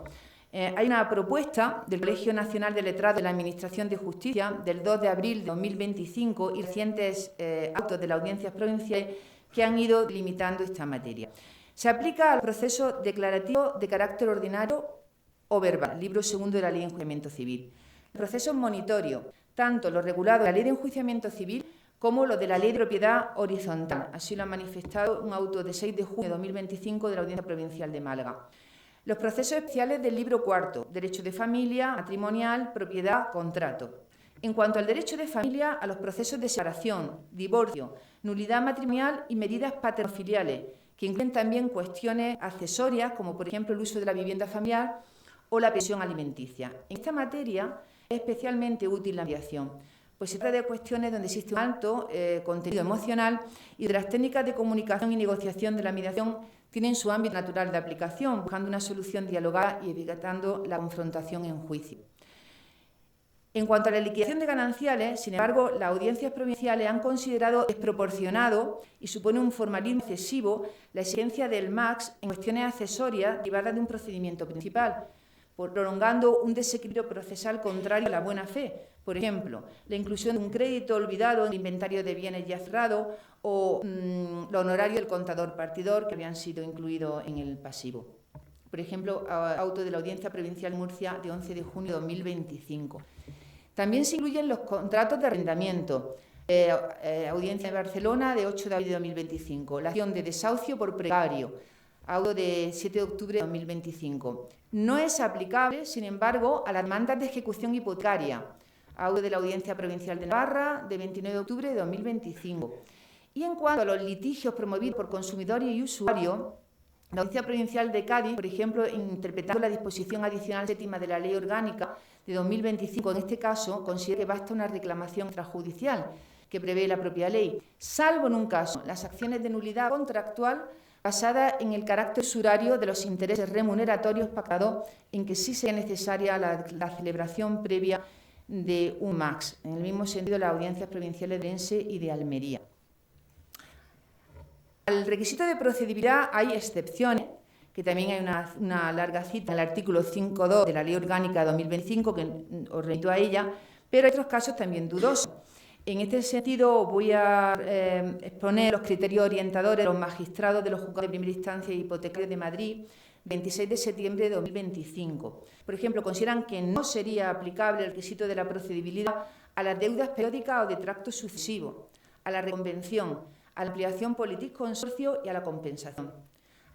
Hay una propuesta del Colegio Nacional de Letrados de la Administración de Justicia del 2 de abril de 2025 y recientes autos de las audiencias provinciales que han ido limitando esta materia. Se aplica al proceso declarativo de carácter ordinario o verbal, libro segundo de la Ley de Enjuiciamiento Civil. Procesos monitorios, tanto lo regulado en la Ley de Enjuiciamiento Civil como lo de la Ley de Propiedad Horizontal. Así lo ha manifestado un auto de 6 de junio de 2025 de la Audiencia Provincial de Málaga. Los procesos especiales del libro cuarto, derecho de familia, matrimonial, propiedad, contrato. En cuanto al derecho de familia, a los procesos de separación, divorcio, nulidad matrimonial y medidas paternofiliales, que incluyen también cuestiones accesorias, como por ejemplo el uso de la vivienda familiar o la pensión alimenticia. En esta materia es especialmente útil la mediación, pues se trata de cuestiones donde existe un alto contenido emocional y de las técnicas de comunicación y negociación de la mediación tienen su ámbito natural de aplicación, buscando una solución dialogada y evitando la confrontación en juicio. En cuanto a la liquidación de gananciales, sin embargo, las audiencias provinciales han considerado desproporcionado y supone un formalismo excesivo la exigencia del MAX en cuestiones accesorias derivadas de un procedimiento principal, prolongando un desequilibrio procesal contrario a la buena fe. Por ejemplo, la inclusión de un crédito olvidado en el inventario de bienes ya cerrados o los honorarios del contador partidor que habían sido incluidos en el pasivo. Por ejemplo, auto de la Audiencia Provincial de Murcia de 11 de junio de 2025. También se incluyen los contratos de arrendamiento. Audiencia de Barcelona de 8 de abril de 2025. La acción de desahucio por precario. Auto de 7 de octubre de 2025. No es aplicable, sin embargo, a las demandas de ejecución hipotecaria. Auto de la Audiencia Provincial de Navarra de 29 de octubre de 2025. Y en cuanto a los litigios promovidos por consumidores y usuarios, la Audiencia Provincial de Cádiz, por ejemplo, interpretando la disposición adicional séptima de la Ley Orgánica de 2025, en este caso, considera que basta una reclamación extrajudicial que prevé la propia ley, salvo en un caso, las acciones de nulidad contractual basada en el carácter usurario de los intereses remuneratorios pactados en que sí sea necesaria la celebración previa de un MAX, en el mismo sentido las audiencias provinciales de Orense y de Almería. Al requisito de procedibilidad hay excepciones, que también hay una larga cita en el artículo 5.2 de la Ley Orgánica 2025, que os remito a ella, pero hay otros casos también dudosos. En este sentido, voy a exponer los criterios orientadores de los magistrados de los juzgados de primera instancia y hipotecarios de Madrid, 26 de septiembre de 2025. Por ejemplo, consideran que no sería aplicable el requisito de la procedibilidad a las deudas periódicas o de tracto sucesivo, a la reconvención, a la ampliación por litisconsorcio y a la compensación.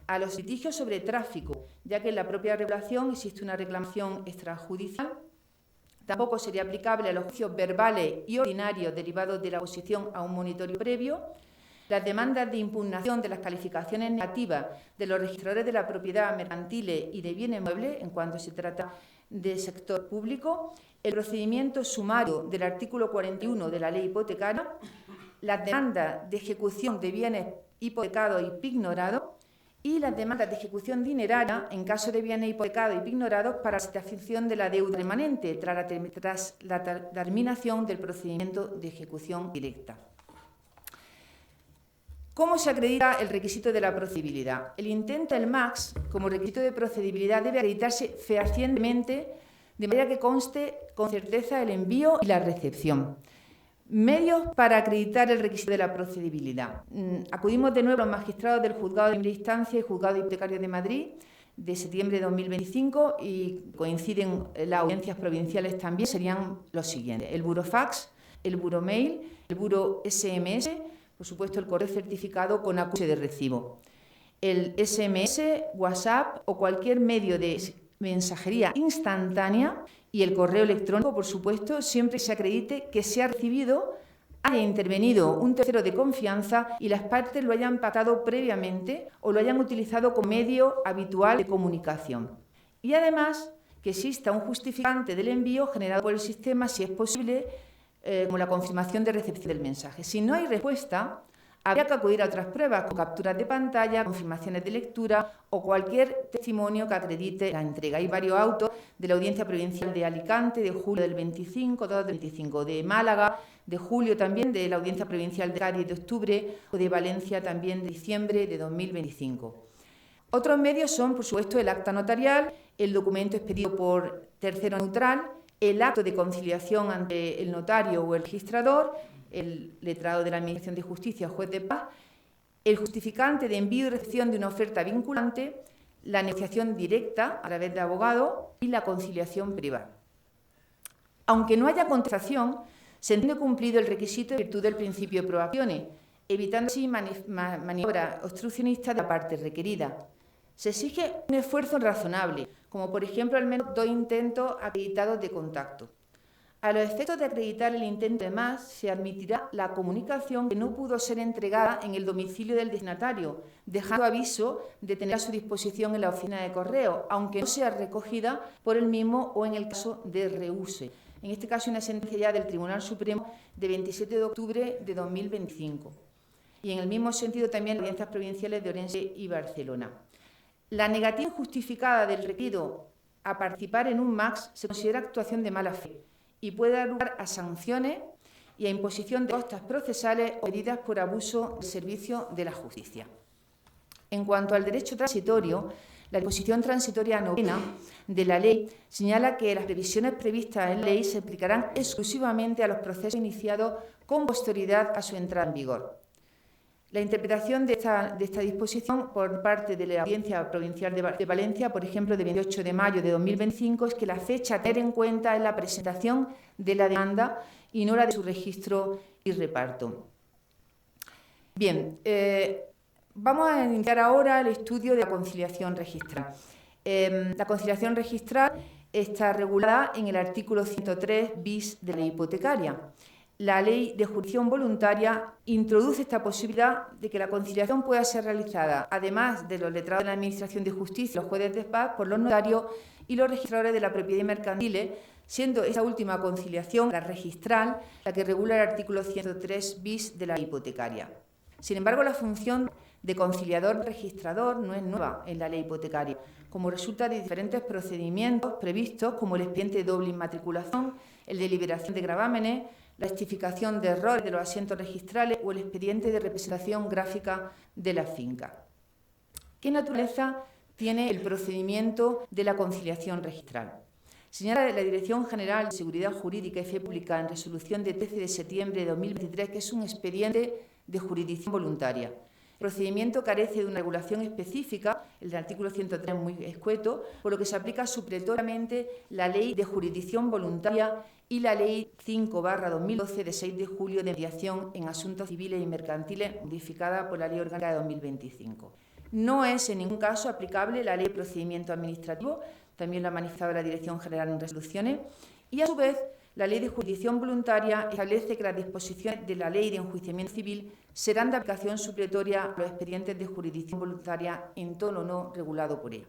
A los litigios sobre tráfico, ya que en la propia regulación existe una reclamación extrajudicial. Tampoco sería aplicable a los juicios verbales y ordinarios derivados de la oposición a un monitorio previo. Las demandas de impugnación de las calificaciones negativas de los registradores de la propiedad mercantiles y de bienes muebles, en cuanto se trata de sector público. El procedimiento sumario del artículo 41 de la Ley Hipotecaria. Las demandas de ejecución de bienes hipotecados y pignorados. Y las demandas de ejecución dineraria en caso de bienes hipotecados y pignorados para la satisfacción de la deuda remanente tras la terminación del procedimiento de ejecución directa. ¿Cómo se acredita el requisito de la procedibilidad? El intento del MAX, como requisito de procedibilidad, debe acreditarse fehacientemente, de manera que conste con certeza el envío y la recepción. Medios para acreditar el requisito de la procedibilidad. Acudimos de nuevo a los magistrados del Juzgado de Primera Instancia y Juzgado Hipotecario de Madrid, de septiembre de 2025, y coinciden las audiencias provinciales también, serían los siguientes: el burofax, el buromail, el buro SMS, por supuesto el correo certificado con acuse de recibo, el SMS, WhatsApp o cualquier medio de mensajería instantánea, y el correo electrónico, por supuesto, siempre se acredite que se ha recibido, haya intervenido un tercero de confianza y las partes lo hayan pactado previamente o lo hayan utilizado como medio habitual de comunicación. Y además, que exista un justificante del envío generado por el sistema, si es posible, como la confirmación de recepción del mensaje. Si no hay respuesta, habría que acudir a otras pruebas, como capturas de pantalla, confirmaciones de lectura o cualquier testimonio que acredite la entrega. Hay varios autos de la Audiencia Provincial de Alicante, de julio del 25, 2 del 25, de Málaga, de julio también, de la Audiencia Provincial de Cádiz de octubre, o de Valencia también de diciembre de 2025. Otros medios son, por supuesto, el acta notarial, el documento expedido por tercero neutral, el acto de conciliación ante el notario o el registrador, el letrado de la Administración de Justicia, juez de paz, el justificante de envío y recepción de una oferta vinculante, la negociación directa a través de abogado y la conciliación privada. Aunque no haya contestación, se entiende cumplido el requisito en virtud del principio de probaciones, evitando así maniobras obstruccionistas de la parte requerida. Se exige un esfuerzo razonable, como por ejemplo al menos 2 intentos acreditados de contacto. A los efectos de acreditar el intento de más, se admitirá la comunicación que no pudo ser entregada en el domicilio del destinatario, dejando aviso de tener a su disposición en la oficina de correo, aunque no sea recogida por el mismo o en el caso de reúse. En este caso, una sentencia ya del Tribunal Supremo de 27 de octubre de 2025. Y en el mismo sentido también las audiencias provinciales de Orense y Barcelona. La negativa justificada del requerido a participar en un MAX se considera actuación de mala fe y puede dar lugar a sanciones y a imposición de costas procesales o medidas por abuso del servicio de la justicia. En cuanto al derecho transitorio, la disposición transitoria 9 de la ley señala que las previsiones previstas en la ley se aplicarán exclusivamente a los procesos iniciados con posterioridad a su entrada en vigor. La interpretación de esta disposición por parte de la Audiencia Provincial de Valencia, por ejemplo, de 28 de mayo de 2025, es que la fecha a tener en cuenta es la presentación de la demanda y no la de su registro y reparto. Bien, vamos a iniciar ahora el estudio de la conciliación registral. La conciliación registral está regulada en el artículo 103 bis de la Ley Hipotecaria. La Ley de Jurisdicción Voluntaria introduce esta posibilidad de que la conciliación pueda ser realizada, además de los letrados de la Administración de Justicia, los jueces de paz, por los notarios y los registradores de la propiedad mercantiles, siendo esta última conciliación, la registral, la que regula el artículo 103 bis de la Ley Hipotecaria. Sin embargo, la función de conciliador-registrador no es nueva en la Ley Hipotecaria, como resulta de diferentes procedimientos previstos, como el expediente de doble inmatriculación, el de liberación de gravámenes, la rectificación de errores de los asientos registrales o el expediente de representación gráfica de la finca. ¿Qué naturaleza tiene el procedimiento de la conciliación registral? Señala la Dirección General de Seguridad Jurídica y Fe Pública en resolución de 13 de septiembre de 2023 que es un expediente de jurisdicción voluntaria. El procedimiento carece de una regulación específica, el del artículo 103 es muy escueto, por lo que se aplica supletoriamente la Ley de Jurisdicción Voluntaria y la Ley 5/2012 de 6 de julio de mediación en asuntos civiles y mercantiles, modificada por la Ley Orgánica de 2025. No es en ningún caso aplicable la Ley de Procedimiento Administrativo, también lo ha manifestado la Dirección General en resoluciones, y a su vez la Ley de Jurisdicción Voluntaria establece que las disposiciones de la Ley de Enjuiciamiento Civil serán de aplicación supletoria a los expedientes de jurisdicción voluntaria en todo lo no regulado por ella.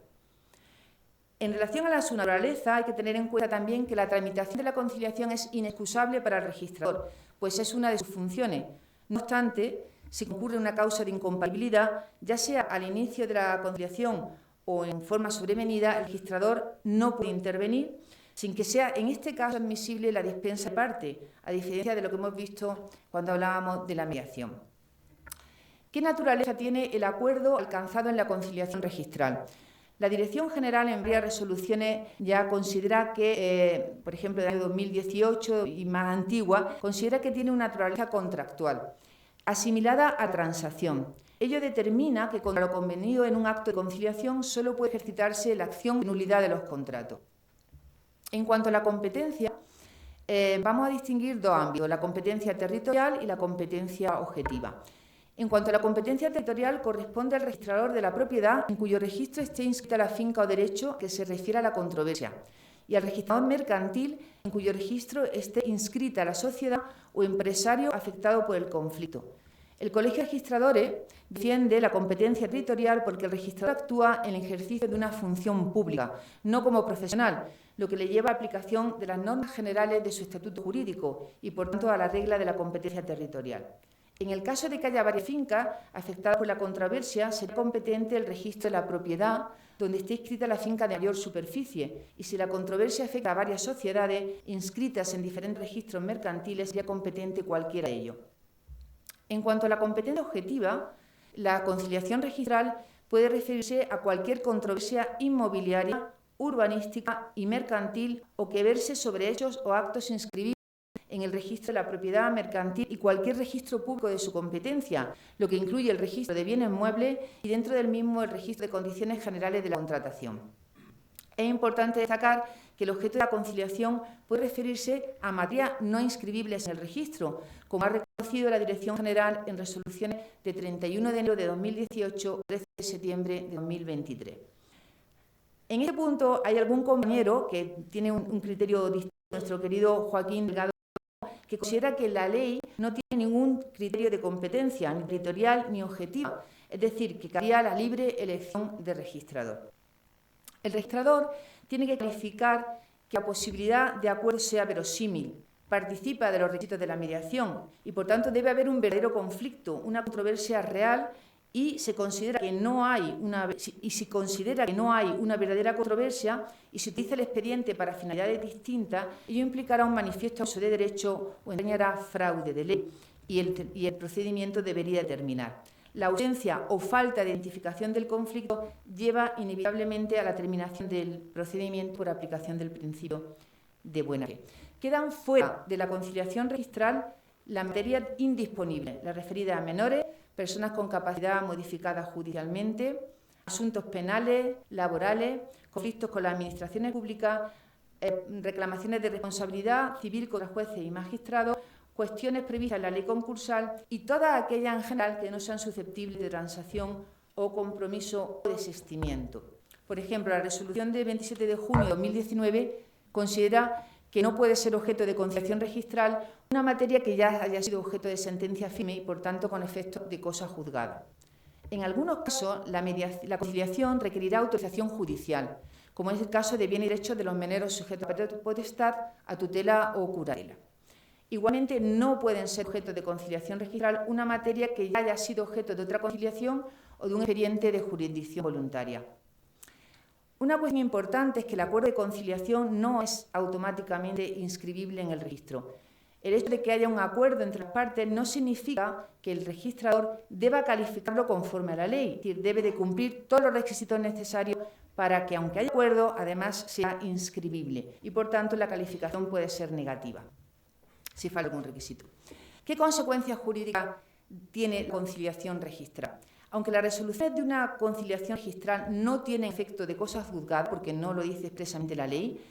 En relación a su naturaleza, hay que tener en cuenta también que la tramitación de la conciliación es inexcusable para el registrador, pues es una de sus funciones. No obstante, si concurre una causa de incompatibilidad, ya sea al inicio de la conciliación o en forma sobrevenida, el registrador no puede intervenir sin que sea, en este caso, admisible la dispensa de parte, a diferencia de lo que hemos visto cuando hablábamos de la mediación. ¿Qué naturaleza tiene el acuerdo alcanzado en la conciliación registral? La Dirección General en varias resoluciones ya considera que, por ejemplo, del año 2018 y más antigua, considera que tiene una naturaleza contractual, asimilada a transacción. Ello determina que contra lo convenido en un acto de conciliación solo puede ejercitarse la acción de nulidad de los contratos. En cuanto a la competencia, vamos a distinguir dos ámbitos, la competencia territorial y la competencia objetiva. En cuanto a la competencia territorial, corresponde al registrador de la propiedad en cuyo registro esté inscrita la finca o derecho que se refiere a la controversia, y al registrador mercantil en cuyo registro esté inscrita la sociedad o empresario afectado por el conflicto. El Colegio de Registradores defiende la competencia territorial porque el registrador actúa en el ejercicio de una función pública, no como profesional, lo que le lleva a aplicación de las normas generales de su estatuto jurídico y, por tanto, a la regla de la competencia territorial. En el caso de que haya varias fincas afectadas por la controversia, será competente el registro de la propiedad donde esté inscrita la finca de mayor superficie, y si la controversia afecta a varias sociedades inscritas en diferentes registros mercantiles, sería competente cualquiera de ellos. En cuanto a la competencia objetiva, la conciliación registral puede referirse a cualquier controversia inmobiliaria, urbanística y mercantil o que verse sobre hechos o actos inscribidos en el registro de la propiedad mercantil y cualquier registro público de su competencia, lo que incluye el registro de bienes muebles y dentro del mismo el registro de condiciones generales de la contratación. Es importante destacar que el objeto de la conciliación puede referirse a materias no inscribibles en el registro, como ha reconocido la Dirección General en resoluciones de 31 de enero de 2018 y 13 de septiembre de 2023. En este punto hay algún compañero que tiene un criterio distinto, nuestro querido Joaquín Delgado, que considera que la ley no tiene ningún criterio de competencia, ni territorial ni objetiva, es decir, que cabría la libre elección de registrador. El registrador tiene que calificar que la posibilidad de acuerdo sea verosímil, participa de los requisitos de la mediación y, por tanto, debe haber un verdadero conflicto, una controversia real y si considera que no hay una verdadera controversia y se utiliza el expediente para finalidades distintas, ello implicará un manifiesto abuso de derecho o entrañará fraude de ley y el procedimiento debería terminar. La ausencia o falta de identificación del conflicto lleva inevitablemente a la terminación del procedimiento por aplicación del principio de buena fe. Quedan fuera de la conciliación registral la materia indisponible, la referida a menores, personas con capacidad modificada judicialmente, asuntos penales, laborales, conflictos con las administraciones públicas, reclamaciones de responsabilidad civil contra jueces y magistrados, cuestiones previstas en la ley concursal y todas aquellas en general que no sean susceptibles de transacción o compromiso o desistimiento. Por ejemplo, la resolución de 27 de junio de 2019 considera que no puede ser objeto de conciliación registral una materia que ya haya sido objeto de sentencia firme y, por tanto, con efecto de cosa juzgada. En algunos casos, la conciliación requerirá autorización judicial, como es el caso de bienes y derechos de los menores sujetos a potestad, a tutela o curatela. Igualmente, no pueden ser objeto de conciliación registral una materia que ya haya sido objeto de otra conciliación o de un expediente de jurisdicción voluntaria. Una cuestión importante es que el acuerdo de conciliación no es automáticamente inscribible en el registro. El hecho de que haya un acuerdo entre las partes no significa que el registrador deba calificarlo conforme a la ley, es decir, debe de cumplir todos los requisitos necesarios para que, aunque haya acuerdo, además sea inscribible y, por tanto, la calificación puede ser negativa, si falta algún requisito. ¿Qué consecuencias jurídicas tiene la conciliación registral? Aunque las resoluciones de una conciliación registral no tienen efecto de cosa juzgada, porque no lo dice expresamente la ley,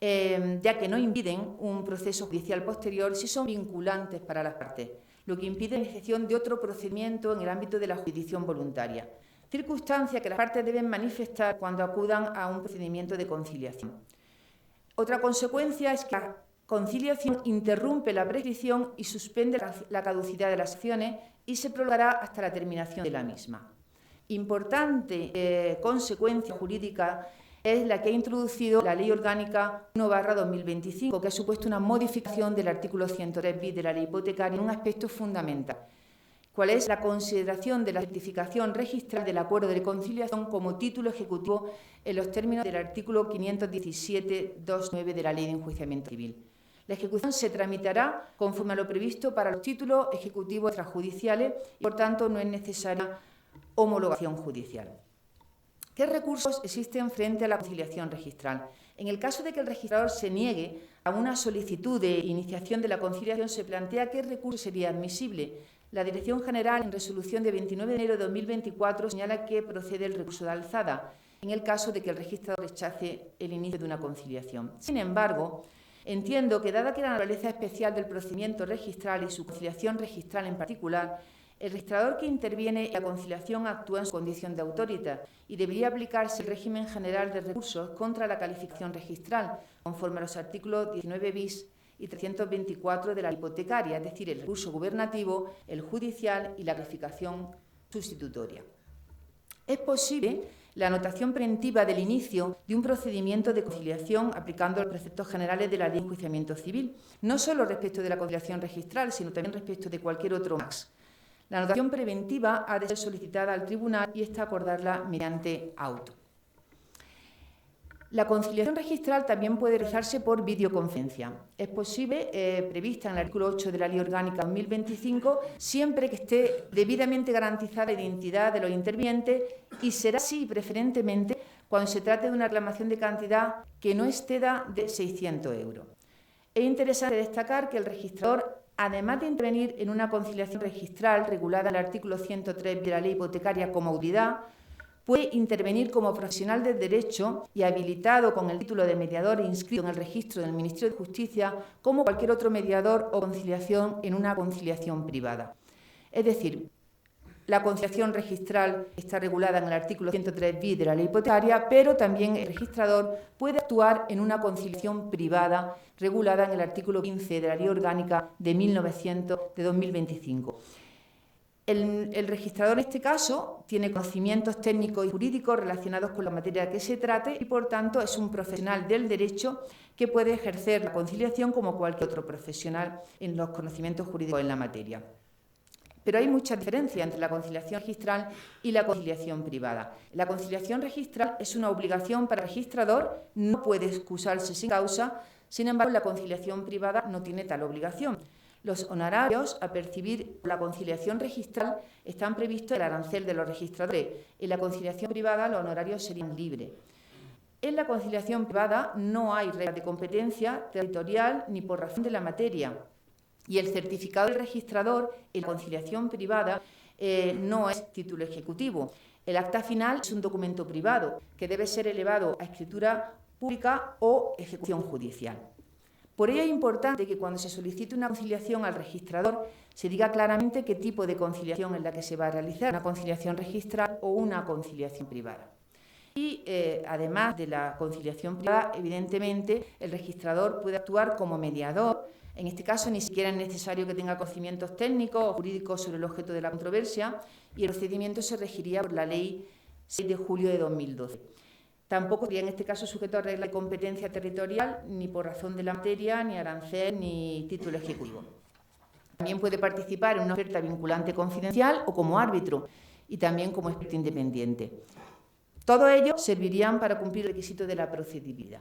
ya que no impiden un proceso judicial posterior, sí son vinculantes para las partes, lo que impide la ejecución de otro procedimiento en el ámbito de la jurisdicción voluntaria, circunstancia que las partes deben manifestar cuando acudan a un procedimiento de conciliación. Otra consecuencia es que la conciliación interrumpe la prescripción y suspende la caducidad de las acciones y se prolongará hasta la terminación de la misma. Importante consecuencia jurídica es la que ha introducido la Ley Orgánica 1/2025, que ha supuesto una modificación del artículo 103 bis de la Ley Hipotecaria en un aspecto fundamental, cuál es la consideración de la certificación registral del acuerdo de conciliación como título ejecutivo en los términos del artículo 517.2.9 de la Ley de Enjuiciamiento Civil. La ejecución se tramitará conforme a lo previsto para los títulos ejecutivos extrajudiciales y, por tanto, no es necesaria homologación judicial. ¿Qué recursos existen frente a la conciliación registral? En el caso de que el registrador se niegue a una solicitud de iniciación de la conciliación, se plantea qué recurso sería admisible. La Dirección General, en resolución de 29 de enero de 2024, señala que procede el recurso de alzada, en el caso de que el registrador rechace el inicio de una conciliación. Sin embargo, entiendo que, dada que la naturaleza especial del procedimiento registral y su conciliación registral en particular, el registrador que interviene en la conciliación actúa en su condición de autoridad y debería aplicarse el régimen general de recursos contra la calificación registral, conforme a los artículos 19 bis y 324 de la hipotecaria, es decir, el recurso gubernativo, el judicial y la calificación sustitutoria. Es posible la anotación preventiva del inicio de un procedimiento de conciliación aplicando los preceptos generales de la Ley de Enjuiciamiento Civil, no solo respecto de la conciliación registral, sino también respecto de cualquier otro más. La anotación preventiva ha de ser solicitada al tribunal y ésta acordarla mediante auto. La conciliación registral también puede realizarse por videoconferencia. Es posible, prevista en el artículo 8 de la Ley Orgánica 2025, siempre que esté debidamente garantizada la identidad de los intervinientes y será así preferentemente cuando se trate de una reclamación de cantidad que no exceda de 600 euros. Es interesante destacar que el registrador, además de intervenir en una conciliación registral regulada en el artículo 103 de la Ley Hipotecaria como autoridad, puede intervenir como profesional del derecho y habilitado con el título de mediador inscrito en el registro del Ministerio de Justicia como cualquier otro mediador o conciliación en una conciliación privada. Es decir, la conciliación registral está regulada en el artículo 103 bis de la Ley Hipotecaria, pero también el registrador puede actuar en una conciliación privada regulada en el artículo 15 de la Ley Orgánica de 2025. El registrador, en este caso, tiene conocimientos técnicos y jurídicos relacionados con la materia de que se trate y, por tanto, es un profesional del derecho que puede ejercer la conciliación como cualquier otro profesional en los conocimientos jurídicos en la materia. Pero hay mucha diferencia entre la conciliación registral y la conciliación privada. La conciliación registral es una obligación para el registrador, no puede excusarse sin causa. Sin embargo, la conciliación privada no tiene tal obligación. Los honorarios a percibir por la conciliación registral están previstos en el arancel de los registradores. En la conciliación privada los honorarios serían libres. En la conciliación privada no hay reglas de competencia territorial ni por razón de la materia. Y el certificado del registrador en la conciliación privada no es título ejecutivo. El acta final es un documento privado que debe ser elevado a escritura pública o ejecución judicial. Por ello es importante que cuando se solicite una conciliación al registrador se diga claramente qué tipo de conciliación es la que se va a realizar, una conciliación registral o una conciliación privada. Y además de la conciliación privada, evidentemente, el registrador puede actuar como mediador. En este caso, ni siquiera es necesario que tenga conocimientos técnicos o jurídicos sobre el objeto de la controversia y el procedimiento se regiría por la Ley 6 de julio de 2012. Tampoco sería en este caso sujeto a regla de competencia territorial, ni por razón de la materia, ni arancel, ni título ejecutivo. También puede participar en una oferta vinculante confidencial o como árbitro y también como experto independiente. Todo ello servirían para cumplir el requisito de la procedibilidad.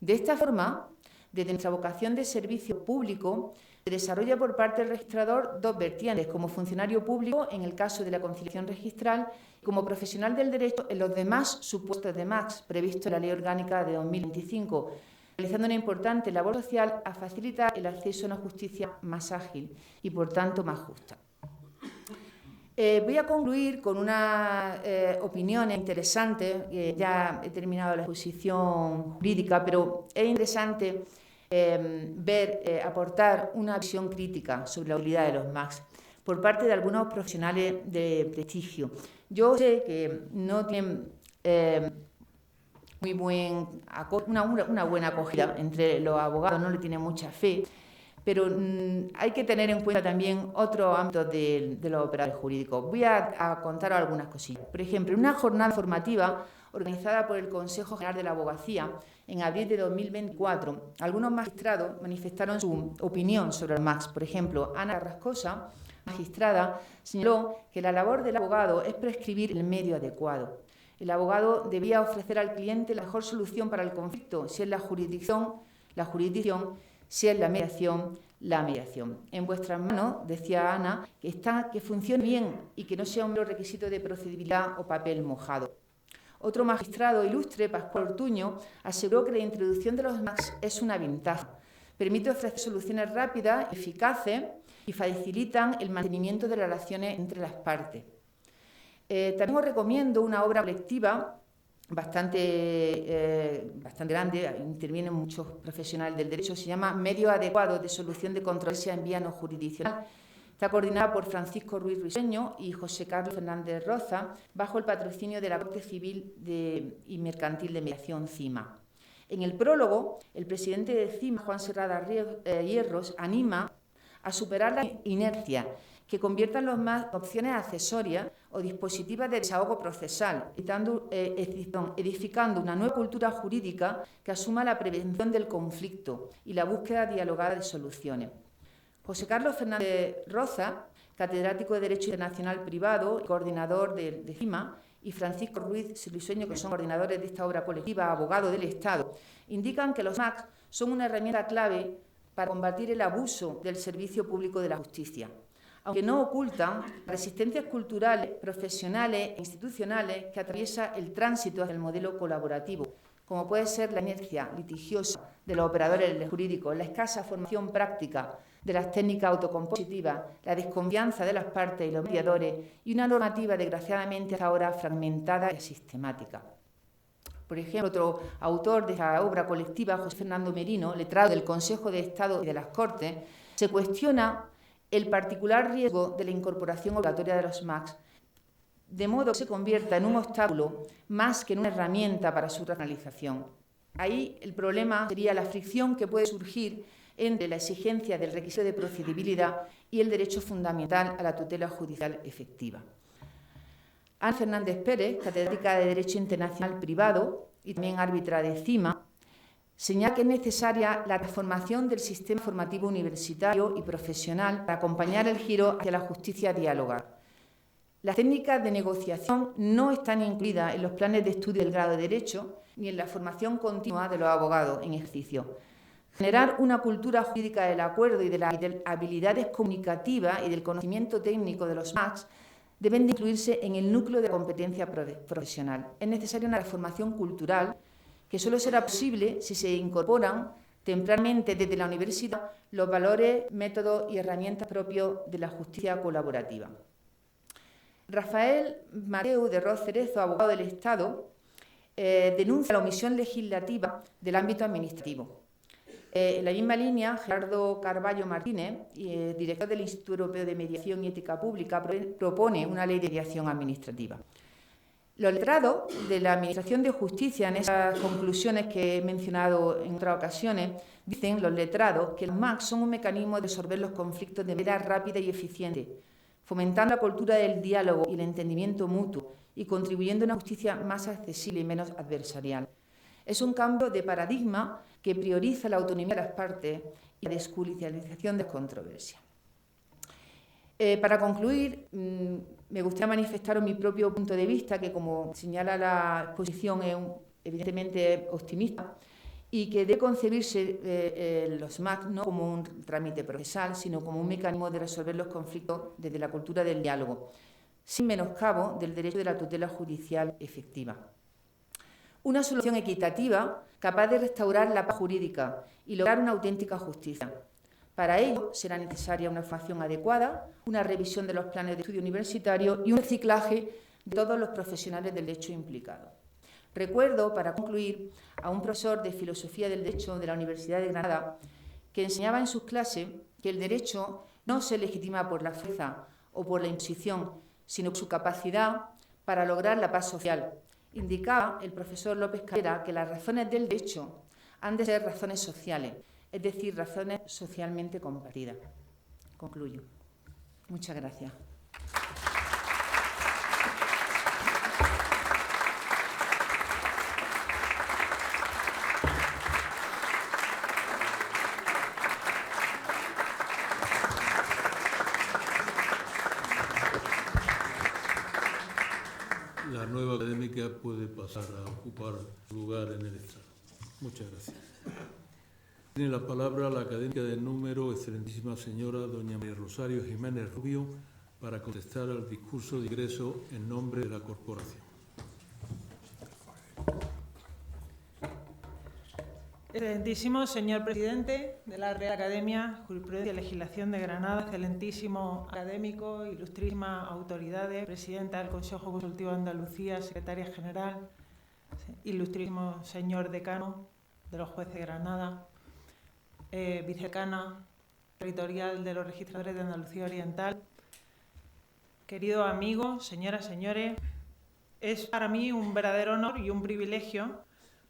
De esta forma, Desde nuestra vocación de servicio público, se desarrolla por parte del registrador dos vertientes, como funcionario público en el caso de la conciliación registral y como profesional del derecho en los demás supuestos de MACS previstos en la Ley Orgánica de 2025, realizando una importante labor social a facilitar el acceso a una justicia más ágil y, por tanto, más justa. Voy a concluir con unas opiniones interesantes. Ya he terminado la exposición jurídica, pero es interesante aportar una visión crítica sobre la utilidad de los MACS por parte de algunos profesionales de prestigio. Yo sé que no tienen una buena acogida entre los abogados, no le tienen mucha fe, pero hay que tener en cuenta también otros ámbitos de los operadores jurídicos. Voy a contaros algunas cosillas. Por ejemplo, en una jornada formativa organizada por el Consejo General de la Abogacía en abril de 2024, algunos magistrados manifestaron su opinión sobre el MACS. Por ejemplo, Ana Carrascosa, magistrada, señaló que la labor del abogado es prescribir el medio adecuado. El abogado debía ofrecer al cliente la mejor solución para el conflicto, si es la jurisdicción, si es la mediación. En vuestras manos, decía Ana, que funcione bien y que no sea un mero requisito de procedibilidad o papel mojado. Otro magistrado ilustre, Pascual Ortuño, aseguró que la introducción de los MACS es una ventaja. Permite ofrecer soluciones rápidas, eficaces y facilitan el mantenimiento de las relaciones entre las partes. También os recomiendo una obra colectiva bastante grande, intervienen muchos profesionales del derecho, se llama Medios adecuados de solución de controversia en vía no jurisdiccional. Está coordinada por Francisco Ruiz Ruiseño y José Carlos Fernández Roza, bajo el patrocinio de la Corte Civil y Mercantil de Mediación, CIMA. En el prólogo, el presidente de CIMA, Juan Serrada Hierros, anima a superar la inercia, que conviertan los MACS en opciones accesorias o dispositivas de desahogo procesal, edificando una nueva cultura jurídica que asuma la prevención del conflicto y la búsqueda dialogada de soluciones. José Carlos Fernández Roza, catedrático de Derecho Internacional Privado y coordinador de CIMA, y Francisco Ruiz Ruiseño, que son coordinadores de esta obra colectiva, abogado del Estado, indican que los MACS son una herramienta clave para combatir el abuso del servicio público de la justicia, aunque no ocultan resistencias culturales, profesionales e institucionales que atraviesa el tránsito hacia el modelo colaborativo, como puede ser la inercia litigiosa de los operadores jurídicos, la escasa formación práctica de las técnicas autocompositivas, la desconfianza de las partes y los mediadores y una normativa, desgraciadamente, hasta ahora fragmentada y sistemática. Por ejemplo, otro autor de esta obra colectiva, José Fernando Merino, letrado del Consejo de Estado y de las Cortes, se cuestiona el particular riesgo de la incorporación obligatoria de los MACS, de modo que se convierta en un obstáculo más que en una herramienta para su racionalización. Ahí el problema sería la fricción que puede surgir entre la exigencia del requisito de procedibilidad y el derecho fundamental a la tutela judicial efectiva. Ana Fernández Pérez, catedrática de Derecho Internacional Privado y también árbitra de CIMA, señala que es necesaria la transformación del sistema formativo universitario y profesional para acompañar el giro hacia la justicia dialogada. Las técnicas de negociación no están incluidas en los planes de estudio del grado de Derecho ni en la formación continua de los abogados en ejercicio. Generar una cultura jurídica del acuerdo y de las habilidades comunicativas y del conocimiento técnico de los MACS deben de incluirse en el núcleo de competencia profesional. Es necesaria una formación cultural que solo será posible si se incorporan tempranamente desde la universidad los valores, métodos y herramientas propios de la justicia colaborativa. Rafael Mateu de Ros Cerezo, abogado del Estado, denuncia la omisión legislativa del ámbito administrativo. En la misma línea, Gerardo Carballo Martínez, director del Instituto Europeo de Mediación y Ética Pública, propone una ley de mediación administrativa. Los letrados de la Administración de Justicia, en esas conclusiones que he mencionado en otras ocasiones, dicen los letrados que los MACS son un mecanismo de resolver los conflictos de manera rápida y eficiente, fomentando la cultura del diálogo y el entendimiento mutuo y contribuyendo a una justicia más accesible y menos adversarial. Es un cambio de paradigma que prioriza la autonomía de las partes y la desjudicialización de controversias. Para concluir, me gustaría manifestaros mi propio punto de vista, que como señala la exposición es evidentemente optimista, y que debe concebirse los MAC no como un trámite procesal, sino como un mecanismo de resolver los conflictos desde la cultura del diálogo, sin menoscabo del derecho de la tutela judicial efectiva. Una solución equitativa capaz de restaurar la paz jurídica y lograr una auténtica justicia. Para ello será necesaria una formación adecuada, una revisión de los planes de estudio universitario y un reciclaje de todos los profesionales del derecho implicados. Recuerdo, para concluir, a un profesor de Filosofía del Derecho de la Universidad de Granada que enseñaba en sus clases que el derecho no se legitima por la fuerza o por la imposición, sino por su capacidad para lograr la paz social. Indicaba el profesor López Calera que las razones del derecho han de ser razones sociales, es decir, razones socialmente compartidas. Concluyo. Muchas gracias. La nueva académica puede pasar a ocupar su lugar en el estrado. Muchas gracias. Tiene la palabra la académica de número, excelentísima señora doña María Rosario Jiménez Rubio, para contestar al discurso de ingreso en nombre de la corporación. Excelentísimo señor presidente de la Real Academia Jurisprudencia y Legislación de Granada, excelentísimo académico, ilustrísimas autoridades, presidenta del Consejo Consultivo de Andalucía, secretaria general, ilustrísimo señor decano de los jueces de Granada, vicedecana territorial de los registradores de Andalucía Oriental, queridos amigos, señoras, señores, es para mí un verdadero honor y un privilegio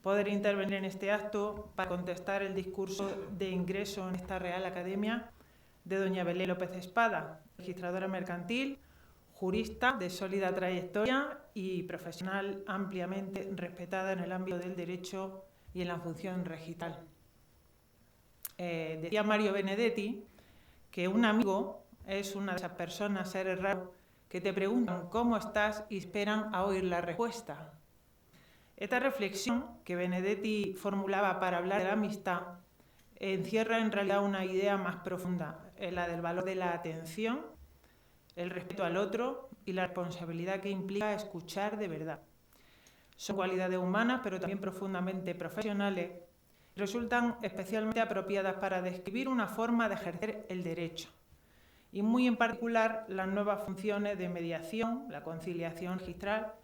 poder intervenir en este acto para contestar el discurso de ingreso en esta Real Academia de doña Belén López Espada, registradora mercantil, jurista de sólida trayectoria y profesional ampliamente respetada en el ámbito del derecho y en la función registral. Decía Mario Benedetti que un amigo es una de esas personas, seres raros, que te preguntan cómo estás y esperan a oír la respuesta. Esta reflexión que Benedetti formulaba para hablar de la amistad encierra en realidad una idea más profunda, la del valor de la atención, el respeto al otro y la responsabilidad que implica escuchar de verdad. Son cualidades humanas, pero también profundamente profesionales, y resultan especialmente apropiadas para describir una forma de ejercer el derecho, y muy en particular las nuevas funciones de mediación, la conciliación registral,